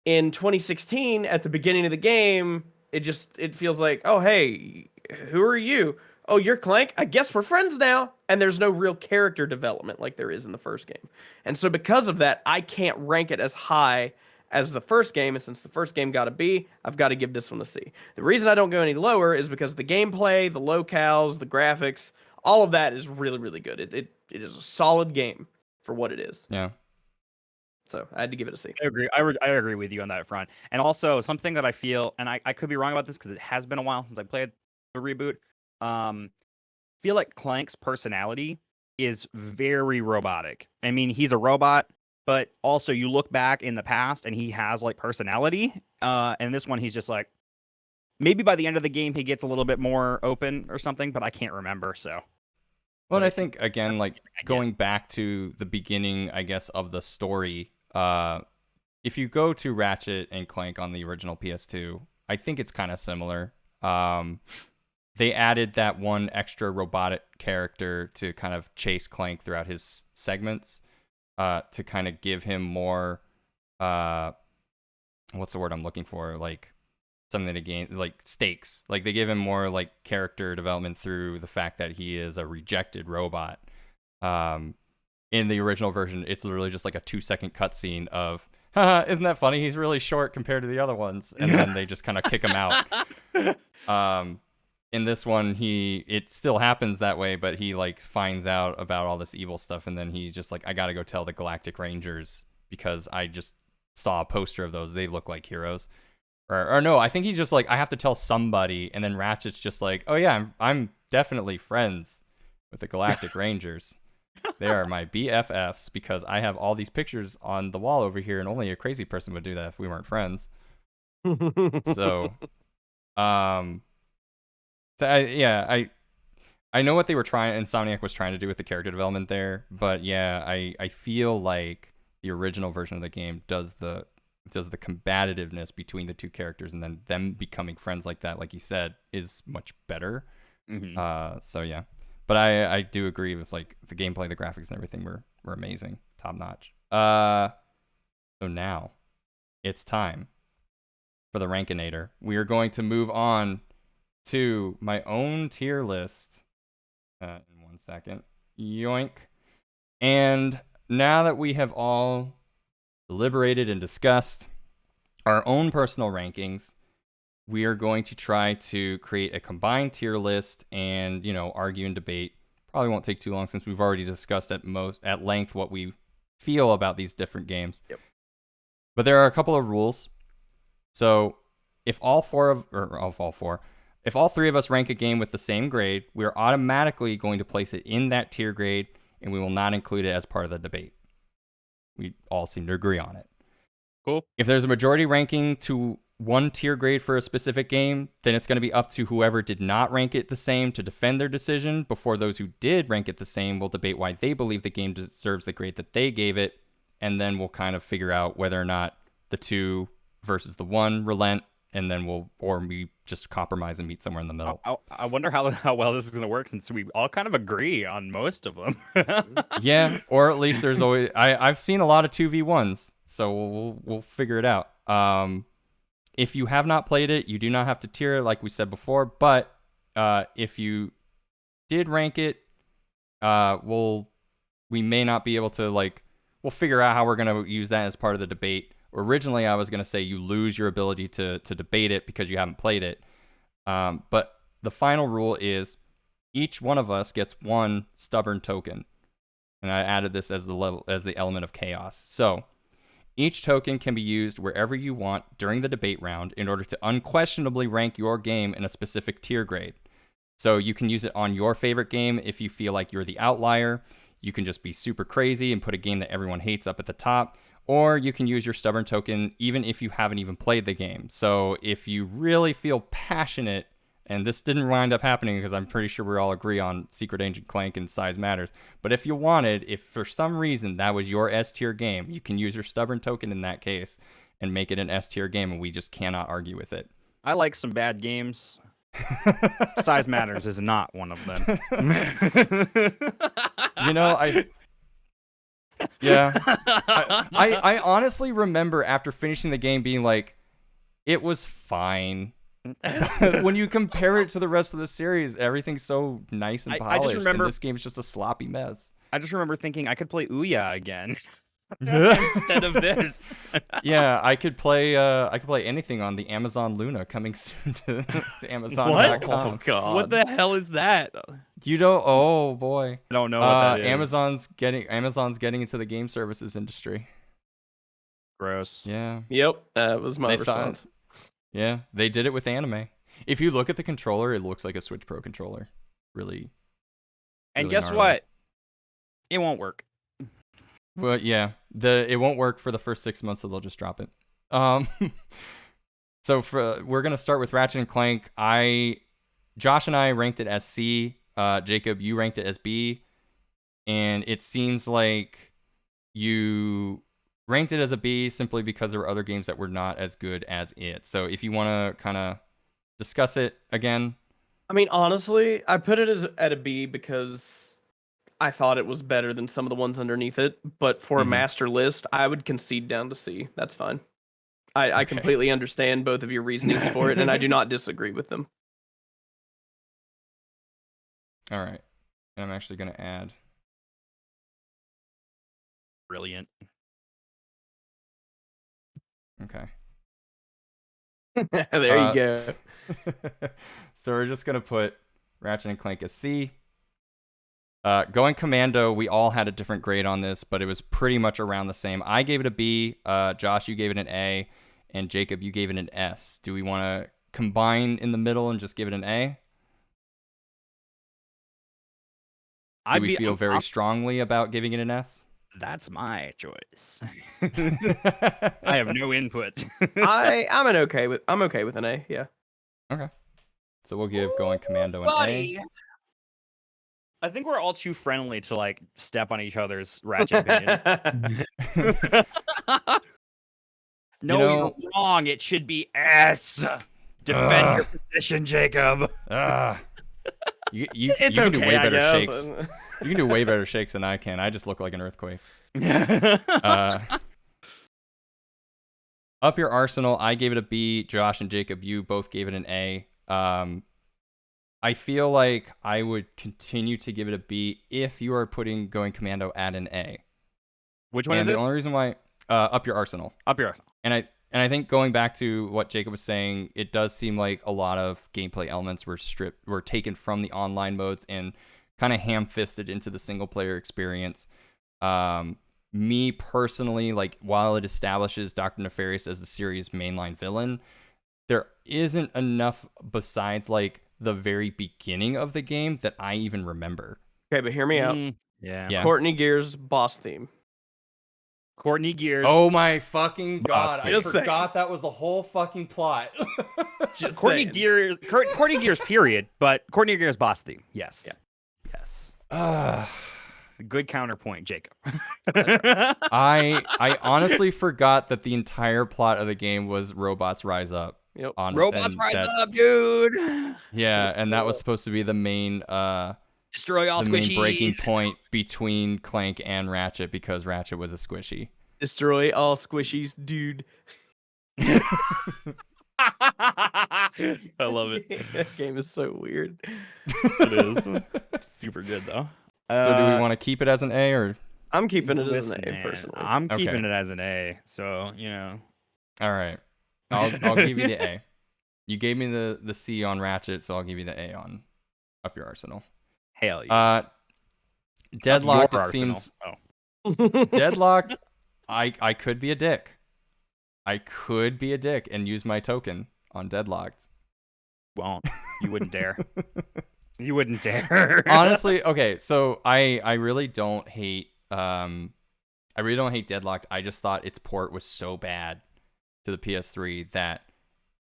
In 2016, at the beginning of the game, it feels like, oh hey, who are you? Oh, you're Clank? I guess we're friends now. And there's no real character development like there is in the first game. And so because of that, I can't rank it as high as the first game, and since the first game got a B, I've got to give this one a C. The reason I don't go any lower is because the gameplay, the locales, the graphics, all of that is really, really good. It is a solid game for what it is. Yeah. So I had to give it a C. I agree. I agree with you on that front. And also something that I feel, and I could be wrong about this because it has been a while since I played the reboot. Feel like Clank's personality is very robotic. I mean, he's a robot. But also, you look back in the past, and he has like personality. And this one, he's just like, maybe by the end of the game, he gets a little bit more open or something. But I can't remember. So, well, and I think again, like going back to the beginning, I guess, of the story. If you go to Ratchet and Clank on the original PS2, I think it's kind of similar. They added that one extra robotic character to kind of chase Clank throughout his segments. To kind of give him more, what's the word I'm looking for? Like something to gain, like stakes. Like they give him more like character development through the fact that he is a rejected robot. In the original version, it's literally just like a 2-second cutscene of, haha, isn't that funny? He's really short compared to the other ones, and then they just kind of kick him out. In this one, it still happens that way, but he like finds out about all this evil stuff, and then he's just like, I gotta go tell the Galactic Rangers because I just saw a poster of those. They look like heroes. Or no, I think he's just like, I have to tell somebody, and then Ratchet's just like, oh yeah, I'm definitely friends with the Galactic Rangers. They are my BFFs because I have all these pictures on the wall over here, and only a crazy person would do that if we weren't friends. So, I know what they were trying, Insomniac was trying to do with the character development there, but yeah, I feel like the original version of the game does the combativeness between the two characters, and then them becoming friends like that, like you said, is much better. So yeah, but I do agree with like the gameplay, the graphics, and everything were amazing, top notch. So now it's time for the Rankinator. We are going to move on to my own tier list in 1 second. Yoink. And now that we have all deliberated and discussed our own personal rankings, we are going to try to create a combined tier list and, argue and debate. Probably won't take too long since we've already discussed at length what we feel about these different games. Yep. But there are a couple of rules. So if all four if all three of us rank a game with the same grade, we are automatically going to place it in that tier grade, and we will not include it as part of the debate. We all seem to agree on it. Cool. If there's a majority ranking to one tier grade for a specific game, then it's going to be up to whoever did not rank it the same to defend their decision before those who did rank it the same will debate why they believe the game deserves the grade that they gave it, and then we'll kind of figure out whether or not the 2 versus the 1 relent, and then we just compromise and meet somewhere in the middle. I wonder how well this is going to work, since we all kind of agree on most of them. Yeah, or at least there's always... I've seen a lot of 2v1s, so we'll figure it out. If you have not played it, you do not have to tier it, like we said before, but if you did rank it, we may not be able to, we'll figure out how we're going to use that as part of the debate. Originally, I was going to say you lose your ability to debate it because you haven't played it. But the final rule is each one of us gets 1 stubborn token. And I added this as the element of chaos. So each token can be used wherever you want during the debate round in order to unquestionably rank your game in a specific tier grade. So you can use it on your favorite game if you feel like you're the outlier. You can just be super crazy and put a game that everyone hates up at the top. Or you can use your stubborn token even if you haven't even played the game. So if you really feel passionate, and this didn't wind up happening because I'm pretty sure we all agree on Secret Agent Clank and size matters, but if for some reason that was your S tier game, you can use your stubborn token in that case and make it an S tier game, and we just cannot argue with it. I like some bad games. Size matters is not one of them. I honestly remember after finishing the game being like, it was fine. When you compare it to the rest of the series, everything's so nice and polished. I just remember, and this game's just a sloppy mess. I just remember thinking I could play Ouya again instead of this. Yeah, I could play anything on the Amazon Luna, coming soon to Amazon.com. What? Oh god. What the hell is that? You don't? Oh boy. I don't know what that is. Amazon's getting into the game services industry. Gross. Yeah. Yep. That was my response. Yeah, they did it with anime. If you look at the controller, it looks like a Switch Pro controller. Really. And guess gnarly. What? It won't work. Well, yeah, it won't work for the first 6 months, so they'll just drop it. So we're gonna start with Ratchet and Clank. Josh and I ranked it as C. Jacob, you ranked it as B, and it seems like you ranked it as a B simply because there were other games that were not as good as it. So if you want to kind of discuss it again. I mean, honestly, I put it at a B because I thought it was better than some of the ones underneath it. But for a master list, I would concede down to C. That's fine. I completely understand both of your reasonings for it, and I do not disagree with them. All right. And I'm actually going to add. Brilliant. Okay. There you go. So we're just going to put Ratchet and Clank as C. Going Commando, we all had a different grade on this, but it was pretty much around the same. I gave it a B. Josh, you gave it an A. And Jacob, you gave it an S. Do we want to combine in the middle and just give it an A? Do we feel very strongly about giving it an S? That's my choice. I have no input. I'm okay with an A. Yeah. Okay. So we'll give Going Commando an A. I think we're all too friendly to step on each other's Ratchet opinions. You're wrong. It should be S. Defend your position, Jacob. You can do way better shakes. You can do way better shakes than I can. I just look like an earthquake. Up Your Arsenal, I gave it a B. Josh and Jacob, you both gave it an A. I feel like I would continue to give it a B if you are putting Going Commando at an A. Which one is this? The only reason why Up Your Arsenal. Up Your Arsenal. And I think going back to what Jacob was saying, it does seem like a lot of gameplay elements were taken from the online modes and kind of ham-fisted into the single-player experience. Me personally, while it establishes Dr. Nefarious as the series' mainline villain, there isn't enough besides like the very beginning of the game that I even remember. Okay, but hear me out. Yeah. Courtney Gear's boss theme. Courtney Gear's. Oh my fucking god! I Just forgot that was the whole fucking plot. Just Courtney saying. Gear's period, but Courtney Gear's boss theme. Yes. Yeah. Yes. Good counterpoint, Jacob. I honestly forgot that the entire plot of the game was Robots Rise Up. Yep. Robots Rise Up, dude. Yeah, and that was supposed to be the main Destroy all the squishies. main breaking point between Clank and Ratchet because Ratchet was a squishy. Destroy all squishies, dude. I love it. That game is so weird. It is. It's super good though. So do we want to keep it as an A or? I'm keeping it as Listen, an A man, personally. I'm keeping Okay. it as an A. So All right, I'll give you the A. You gave me the C on Ratchet, so I'll give you the A on Up Your Arsenal. Hell yeah. Deadlocked. Your It Arsenal. seems Oh. Deadlocked. I could be a dick. I could be a dick and use my token on Deadlocked. Won't. You wouldn't dare. You wouldn't dare. Honestly, okay, so I really don't hate Deadlocked. I just thought its port was so bad to the PS3 that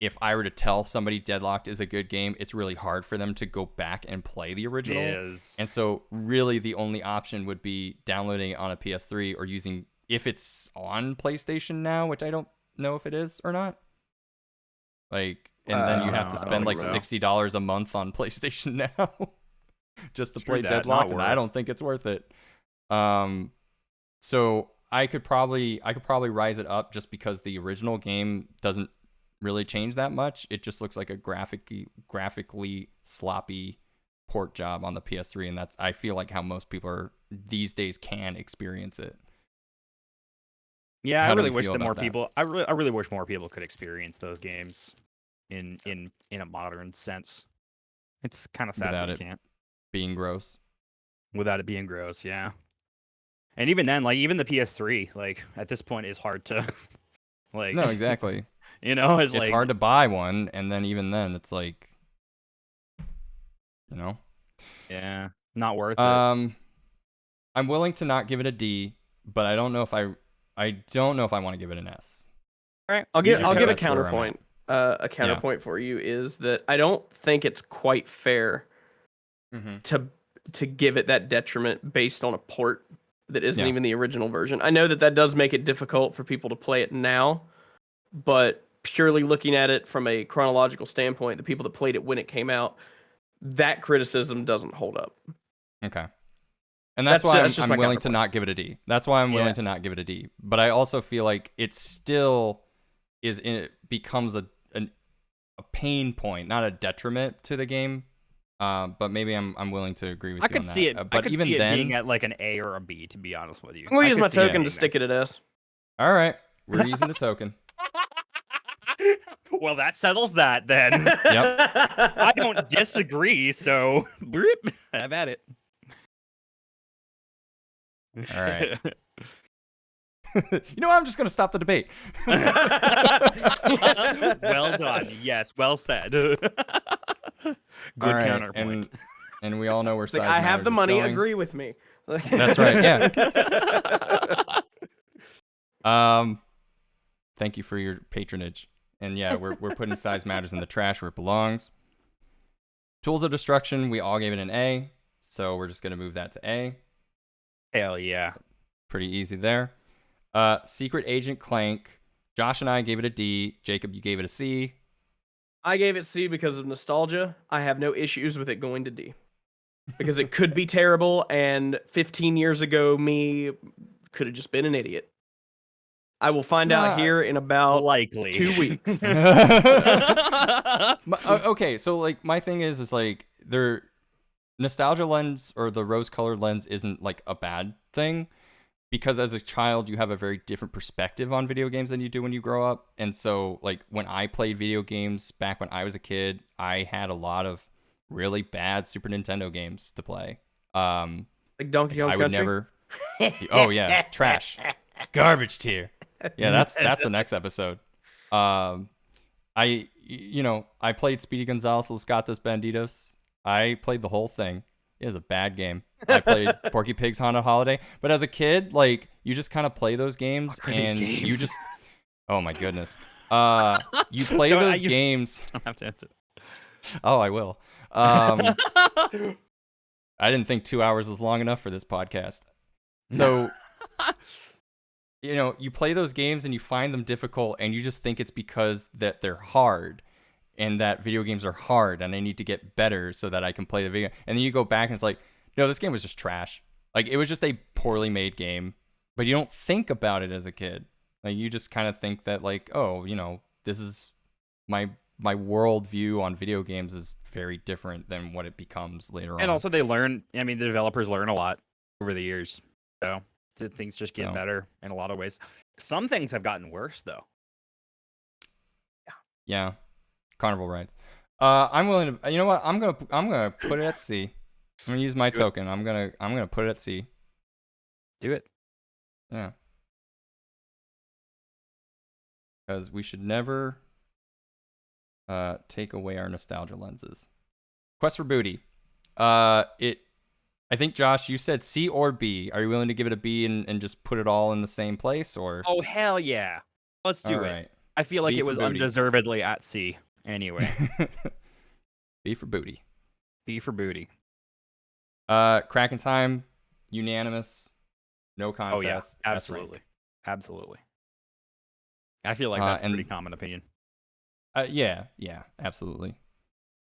if I were to tell somebody Deadlocked is a good game, it's really hard for them to go back and play the original. Is. And so really the only option would be downloading it on a PS3 or using, if it's on PlayStation now, which I don't know if it is or not. Like, and then you have to spend like $60 a month on PlayStation now just to play Deadlocked, and I don't think it's worth it. So I could probably rise it up just because the original game doesn't really change that much. It just looks like a graphically sloppy port job on the PS3, and that's, I feel like, how most people are these days can experience it. Yeah, How I do really we wish feel that more about that? people. I really wish more people could experience those games in a modern sense. It's kind of sad that you can't. Being gross. Without it being gross, yeah. And even then, like, even the PS3, like, at this point is hard to, like. No, exactly. It's like, hard to buy one, and then even then, it's like, yeah, not worth it. I'm willing to not give it a D, but I don't know if I want to give it an S. All right, I'll give a that's where I'm counterpoint. A counterpoint for you is that I don't think it's quite fair to give it that detriment based on a port that isn't even the original version. I know that does make it difficult for people to play it now, but purely looking at it from a chronological standpoint, the people that played it when it came out, that criticism doesn't hold up. Okay. And that's why I'm willing counterpoint. to not give it a D. That's why I'm willing to not give it a D. But I also feel like it still becomes a pain point, not a detriment to the game. But maybe I'm willing to agree with you on that. I could see it. But I could even see it then, being at like an A or a B, to be honest with you. I'm gonna use my token to stick it at S. All right, we're using the token. Well, that settles that then. Yep. I don't disagree, so have at it. All right. I'm just gonna stop the debate. Well done. Yes, well said. Good counterpoint. And we all know where size I have the money. Going. Agree with me. That's right. Yeah. Thank you for your patronage. And yeah, we're putting Size Matters in the trash where it belongs. Tools of Destruction, we all gave it an A, so we're just gonna move that to A. Hell yeah. Pretty easy there. Secret Agent Clank, Josh and I gave it a D. Jacob, you gave it a C. I gave it C because of nostalgia. I have no issues with it going to D. Because it could be terrible, and 15 years ago, me could have just been an idiot. I will find out here in about likely 2 weeks. Okay, so like my thing is like their nostalgia lens or the rose-colored lens isn't like a bad thing, because as a child you have a very different perspective on video games than you do when you grow up. And so like when I played video games back when I was a kid, I had a lot of really bad Super Nintendo games to play. Like Donkey Kong Country? I would never. Oh yeah, trash, garbage tier. Yeah, that's the next episode. I I played Speedy Gonzales Los Gatos Banditos. I played the whole thing. It was a bad game. I played Porky Pig's Haunted Holiday, but as a kid, like, you just kind of play those games, and you just, oh my goodness, you play those games. I don't have to answer. Oh, I will. I didn't think 2 hours was long enough for this podcast. So, you play those games and you find them difficult, and you just think it's because that they're hard, and that video games are hard, and I need to get better so that I can play the video. And then you go back and it's like, no, this game was just trash. Like, it was just a poorly made game, but you don't think about it as a kid. Like, you just kind of think that, like, oh, this is my worldview on video games is very different than what it becomes later on. And also they learn, the developers learn a lot over the years. So things just get better in a lot of ways. Some things have gotten worse though. Yeah. Carnival rides. I'm willing to, you know what? I'm gonna put it at C. I'm gonna use my token. I'm gonna put it at C. Do it. Yeah. Because we should never take away our nostalgia lenses. Quest for Booty. I think, Josh, you said C or B. Are you willing to give it a B and just put it all in the same place, or? Oh, hell yeah. Let's do it. Right. I feel like it was undeservedly at C anyway. B for Booty. B for Booty. Crack in Time, unanimous. No contest. Oh, yeah. Absolutely. Absolutely. I feel like that's a pretty common opinion. Yeah, absolutely.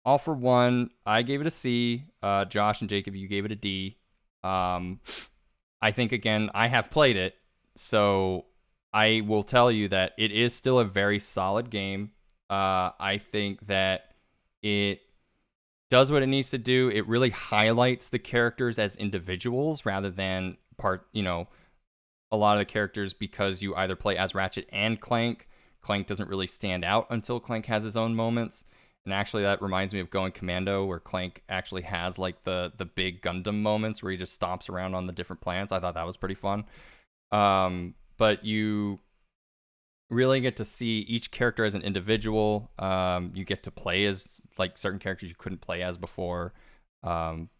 All for One, I gave it a C. Josh and Jacob, you gave it a D. I think, again, I have played it, so I will tell you that it is still a very solid game. I think that it does what it needs to do. It really highlights the characters as individuals rather than a lot of the characters, because you either play as Ratchet and Clank. Clank doesn't really stand out until Clank has his own moments. And actually, that reminds me of Going Commando, where Clank actually has like the big Gundam moments where he just stomps around on the different planets. I thought that was pretty fun. But you really get to see each character as an individual. You get to play as like certain characters you couldn't play as before,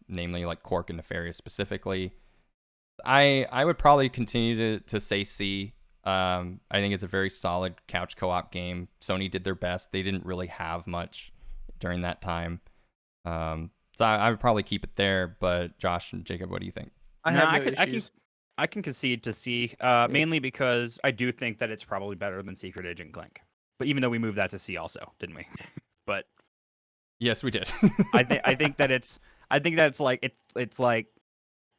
namely like Quark and Nefarious specifically. I would probably continue to say C. I think it's a very solid couch co-op game. Sony did their best. They didn't really have much during that time. So I would probably keep it there. But Josh and Jacob, what do you think? I can concede to C, mainly because I do think that it's probably better than Secret Agent Clank. But even though we moved that to C also, didn't we? But yes, we did. I think that's like it's like,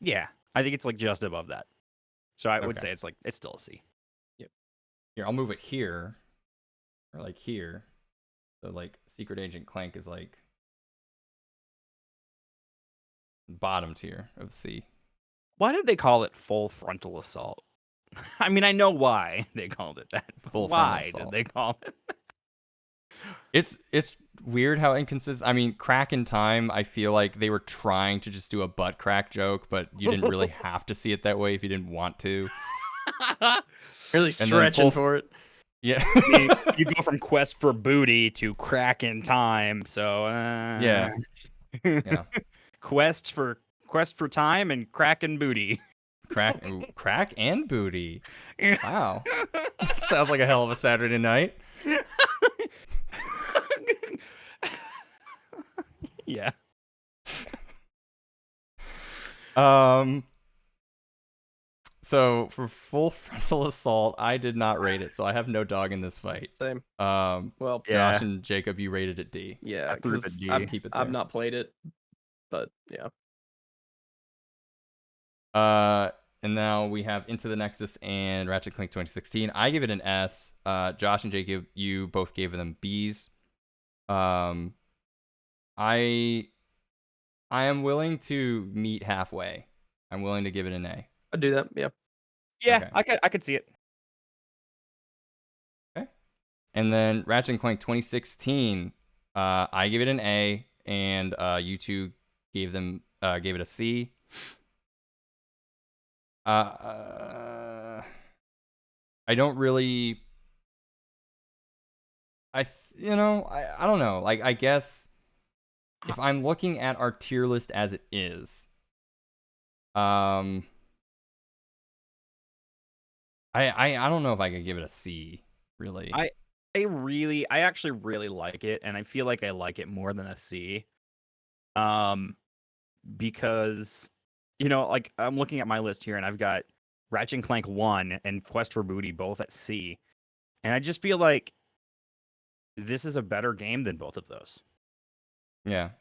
yeah, I think it's like just above that. So I would say it's still a C. Yep. Here, I'll move it here, or like here. So like Secret Agent Clank is like bottom tier of C. Why did they call it Full Frontal Assault? I mean, I know why they called it that. Why did they call it? It's weird how inconsistent. I mean, Crack in Time, I feel like they were trying to just do a butt crack joke, but you didn't really have to see it that way if you didn't want to. Really stretching for it. Yeah. you go from Quest for Booty to Crack in Time, so yeah. Quest for Time and Crack and Booty. Crack and Booty. Wow. That sounds like a hell of a Saturday night. Yeah. So for Full Frontal Assault, I did not rate it, so I have no dog in this fight. Same. Well, Josh and Jacob, you rated it D. Yeah, I threw it D. I'll keep it there. I've not played it, but yeah. And now we have Into the Nexus and Ratchet Clank 2016. I give it an S. Josh and Jacob, you both gave them Bs. I am willing to meet halfway. I'm willing to give it an A. I'd do that. Yeah. Yeah, okay. I could see it. Okay. And then Ratchet and Clank 2016. I give it an A, and you two gave it a C. I don't really you know, I don't know. Like, I guess if I'm looking at our tier list as it is, I don't know if I could give it a C, really. I actually really like it, and I feel like I like it more than a C. Because, you know, like, I'm looking at my list here, and I've got Ratchet and Clank 1 and Quest for Booty both at C. And I just feel like this is a better game than both of those. Yeah.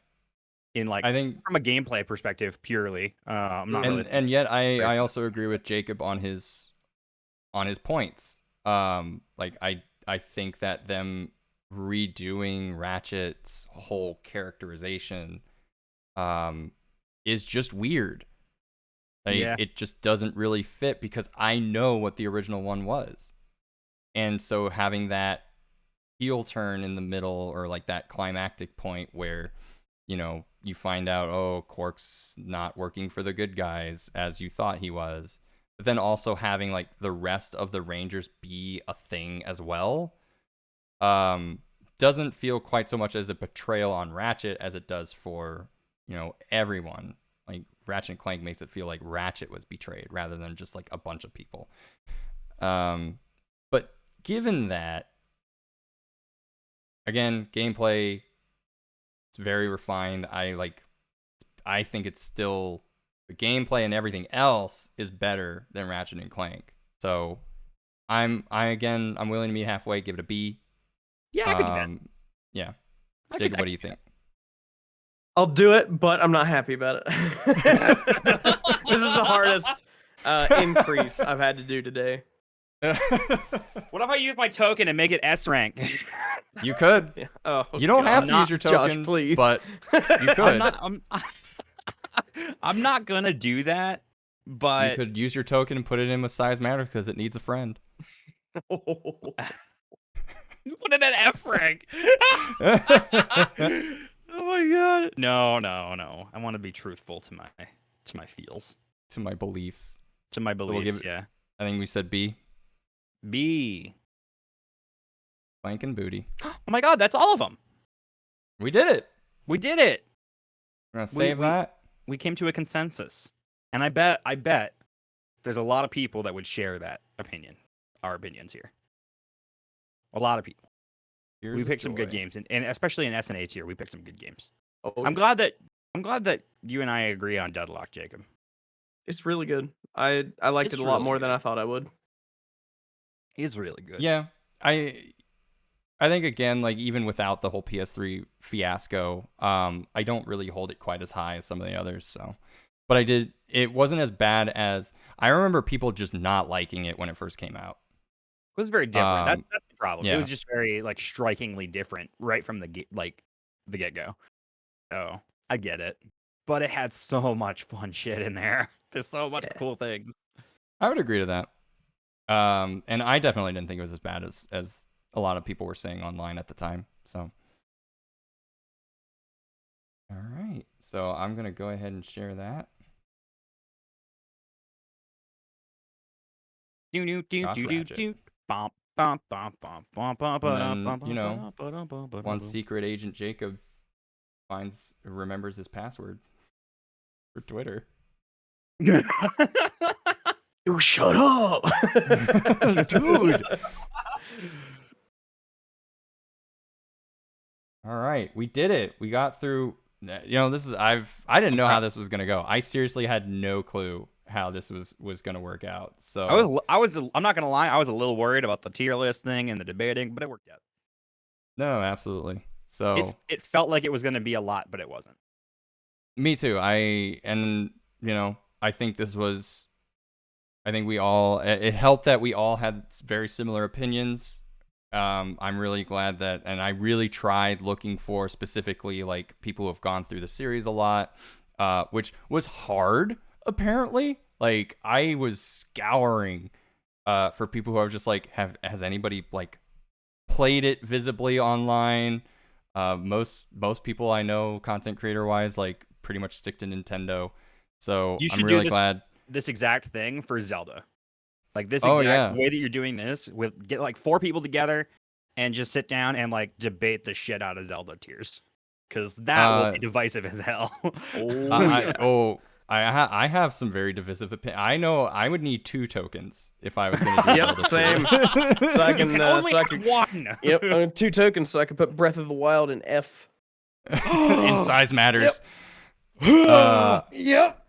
In, like, I think from a gameplay perspective, purely. I'm not really... And yet I also agree with Jacob on his points. Like, I think that them redoing Ratchet's whole characterization is just weird. Like, it just doesn't really fit because I know what the original one was. And so having that heel turn in the middle, or like that climactic point where, you know, you find out, oh, Quark's not working for the good guys as you thought he was. But then also having like the rest of the Rangers be a thing as well, doesn't feel quite so much as a betrayal on Ratchet as it does for, you know, everyone. Like, Ratchet and Clank makes it feel like Ratchet was betrayed rather than just like a bunch of people. But given that, again, gameplay, it's very refined. I think it's still, the gameplay and everything else is better than Ratchet and Clank. So I'm willing to meet halfway, give it a B. Yeah, I could do that. Yeah. Jacob, what do you think? I'll do it, but I'm not happy about it. This is the hardest increase I've had to do today. What if I use my token and make it S rank? You could. Yeah. Oh, you don't have to use your token, Josh, please. But you could. I'm not gonna do that. But you could use your token and put it in with Size Matter because it needs a friend. Put it at F rank. Oh my god. No. I want to be truthful to my feels. To my beliefs. To my beliefs, yeah. I think we said B. B. Clank and Booty. Oh my god, that's all of them. We did it. We did it. We're gonna save that. We came to a consensus. And I bet there's a lot of people that would share that opinion. Our opinions here. A lot of people. We picked some good games, and especially in S and A tier, we picked some good games. Oh, I'm glad that you and I agree on Deadlock, Jacob. It's really good. I liked it a lot more than I thought I would. It's really good. Yeah, I think, again, like, even without the whole PS3 fiasco, I don't really hold it quite as high as some of the others. So, but it wasn't as bad as I remember people just not liking it when it first came out. It was very different. That's the problem. Yeah. It was just very, like, strikingly different right from the get-go. Oh, I get it. But it had so much fun shit in there. There's so much cool things. I would agree to that. And I definitely didn't think it was as bad as a lot of people were saying online at the time. So, all right. So I'm going to go ahead and share that. And then, you know, once Secret Agent Jacob remembers his password for Twitter. You shut up, dude. All right, we did it. We got through. You know, I didn't know how this was gonna go. I seriously had no clue how this was gonna work out. So I'm not gonna lie, I was a little worried about the tier list thing and the debating, but it worked out. No, absolutely. So it felt like it was gonna be a lot, but it wasn't. Me too. I think it helped that we all had very similar opinions. I'm really glad that, and I really tried looking for specifically like people who have gone through the series a lot, which was hard apparently. Like, I was scouring for people who are just like, has anybody like played it visibly online? Most people I know, content creator wise, like pretty much stick to Nintendo. So I'm really glad. This exact thing for Zelda. Like this exact way that you're doing this, get like 4 people together and just sit down and like debate the shit out of Zelda tiers, because that will be divisive as hell. I have some very divisive opinions. I know I would need 2 tokens if I was going to do Yep, same. So I can only have one. Yep, I have 2 tokens so I can put Breath of the Wild in F. And size matters. Yep.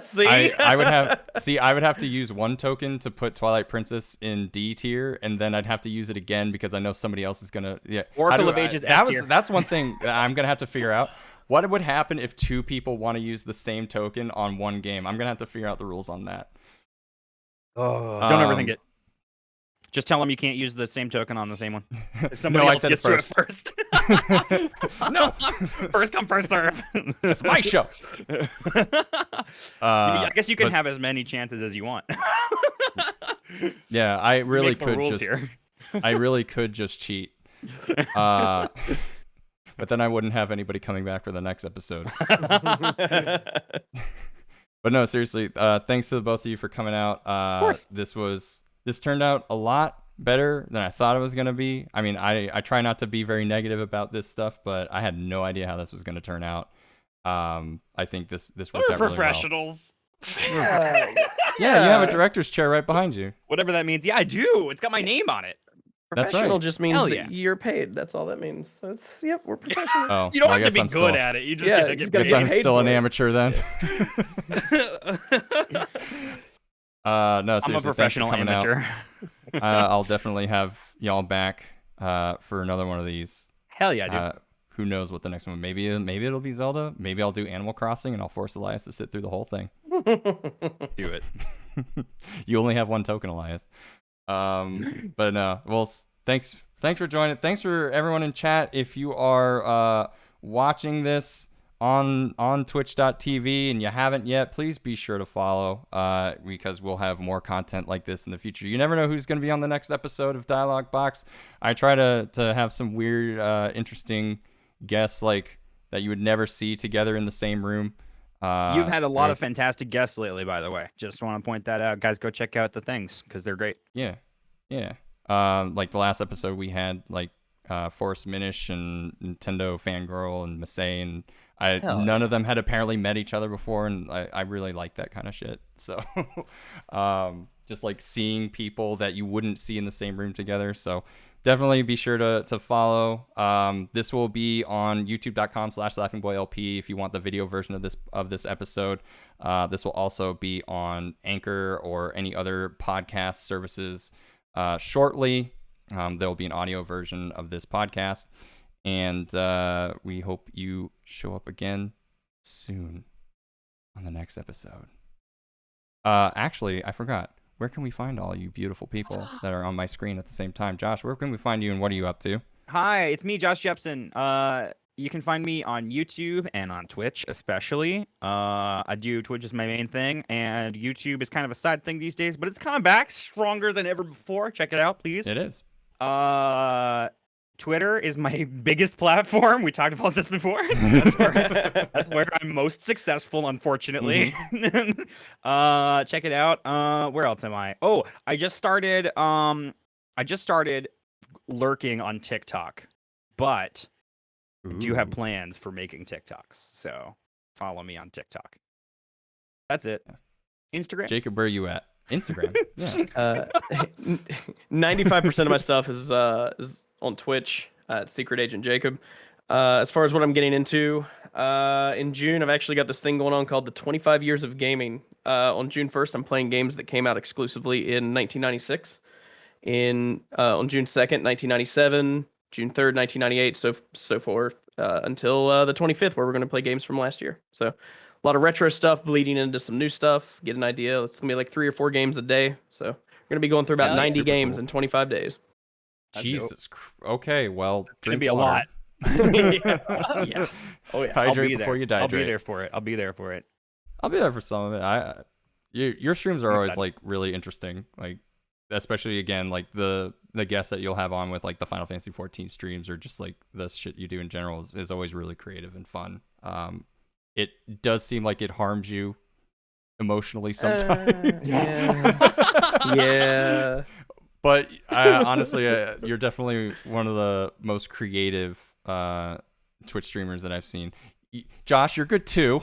See, I would have to use 1 token to put Twilight Princess in D tier, and then I'd have to use it again because I know somebody else is gonna. Yeah, Oracle of Ages S tier. That's one thing that I'm gonna have to figure out. What would happen if 2 people want to use the same token on one game? I'm gonna have to figure out the rules on that. Oh, don't overthink it. Just tell them you can't use the same token on the same one. If somebody else gets to it first. No, first come, first serve. It's my show. I guess you can have as many chances as you want. Yeah, I really could just. I really could just cheat. But then I wouldn't have anybody coming back for the next episode. But no, seriously, thanks to the both of you for coming out. Of course. This turned out a lot better than I thought it was going to be. I mean, I try not to be very negative about this stuff, but I had no idea how this was going to turn out. I think this worked out really well. Professionals. Yeah, you have a director's chair right behind you. Whatever that means. Yeah, I do. It's got my name on it. That's right. Professional just means that you're paid. That's all that means. So it's, yep, we're professional. Oh, you don't have to be good at it. You just get to get paid. I'm still an amateur then. No, seriously, I'm a professional amateur. I'll definitely have y'all back for another one of these. Hell yeah, dude. Who knows what the next one? Maybe it'll be Zelda. Maybe I'll do Animal Crossing and I'll force Elias to sit through the whole thing. Do it. You only have 1 token, Elias. But no. Well, thanks for joining. Thanks for everyone in chat. If you are watching this on twitch.tv and you haven't yet, please be sure to follow because we'll have more content like this in the future. You never know who's going to be on the next episode of DialogBOX. I try to have some weird interesting guests like that you would never see together in the same room. You've had a lot of fantastic guests lately, by the way. Just want to point that out. Guys, go check out the things because they're great. Yeah. Like the last episode we had like Forrest Minish and Nintendo Fangirl and Masay, and none of them had apparently met each other before, and I really like that kind of shit. So just like seeing people that you wouldn't see in the same room together. So definitely be sure to follow. This will be on youtube.com/laughingboylp if you want the video version of this episode. This will also be on Anchor or any other podcast services shortly. There will be an audio version of this podcast. And we hope you show up again soon on the next episode. Actually, I forgot. Where can we find all you beautiful people that are on my screen at the same time? Josh, where can we find you and what are you up to? Hi, it's me, Josh Jepson. You can find me on YouTube and on Twitch, especially. I do Twitch is my main thing, and YouTube is kind of a side thing these days, but it's coming back stronger than ever before. Check it out, please. It is. Twitter is my biggest platform. We talked about this before. That's where I'm most successful, unfortunately. Mm-hmm. Check it out. Where else am I? Oh, I just started lurking on TikTok, but do have plans for making TikToks. So follow me on TikTok. That's it. Instagram. Jacob, where are you at? Instagram. Yeah. 95% of my stuff is on Twitch at SecretAgentJacob. As far as what I'm getting into, in June, I've actually got this thing going on called the 25 Years of Gaming. On June 1st, I'm playing games that came out exclusively in 1996. On June 2nd, 1997, June 3rd, 1998, so forth, until the 25th, where we're going to play games from last year. So a lot of retro stuff bleeding into some new stuff. Get an idea. It's going to be like 3 or 4 games a day. So we're going to be going through about 90 games in 25 days. Jesus. Okay, well, it's going to be a lot. Yeah. Oh, yeah. Hydrate before you dihydrate. I'll be there for it. I'll be there for some of it. Your streams are always like really interesting. Like, especially again, like the guests that you'll have on with like the Final Fantasy 14 streams, or just like the shit you do in general is always really creative and fun. It does seem like it harms you emotionally sometimes. Yeah. But honestly, you're definitely one of the most creative Twitch streamers that I've seen. Josh, you're good too.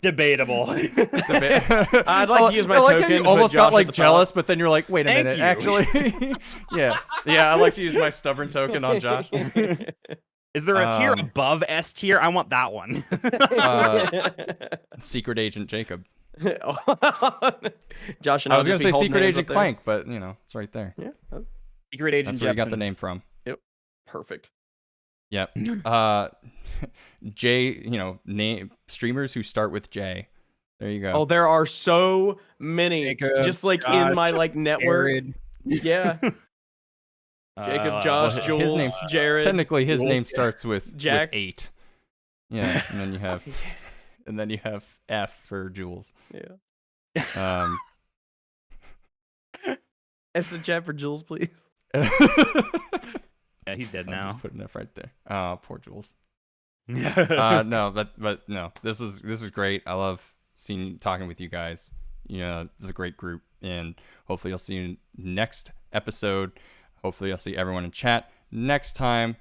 Debatable. I'd like to use my token. You almost got like jealous, but then you're like, wait a minute, actually. yeah. I like to use my stubborn token on Josh. Is there a tier above S tier? I want that one. Secret Agent Jacob. Josh and I was going to say Secret Agent Clank, but it's right there. Yeah. Secret Agent. That's where you got the name from. Yep. Perfect. Yep. J, name streamers who start with J. There you go. Oh, there are so many. Jacob, just like Josh, in my network. Jared. Yeah. Jacob, Josh, Jules, his name, Jared. Technically, his name starts with Jack. with 8. Yeah, and then you have F for Jules. Yeah. F's in chat for Jules, please. Yeah, he's dead now. Just putting F right there. Oh, poor Jules. No, but no. This was great. I love talking with you guys. This is a great group, and hopefully I'll see you next episode. Hopefully I'll see everyone in chat next time.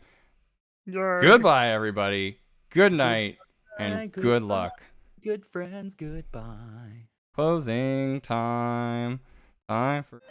Goodbye, everybody. Good night, and good luck. Good friends, goodbye. Closing time. Time for...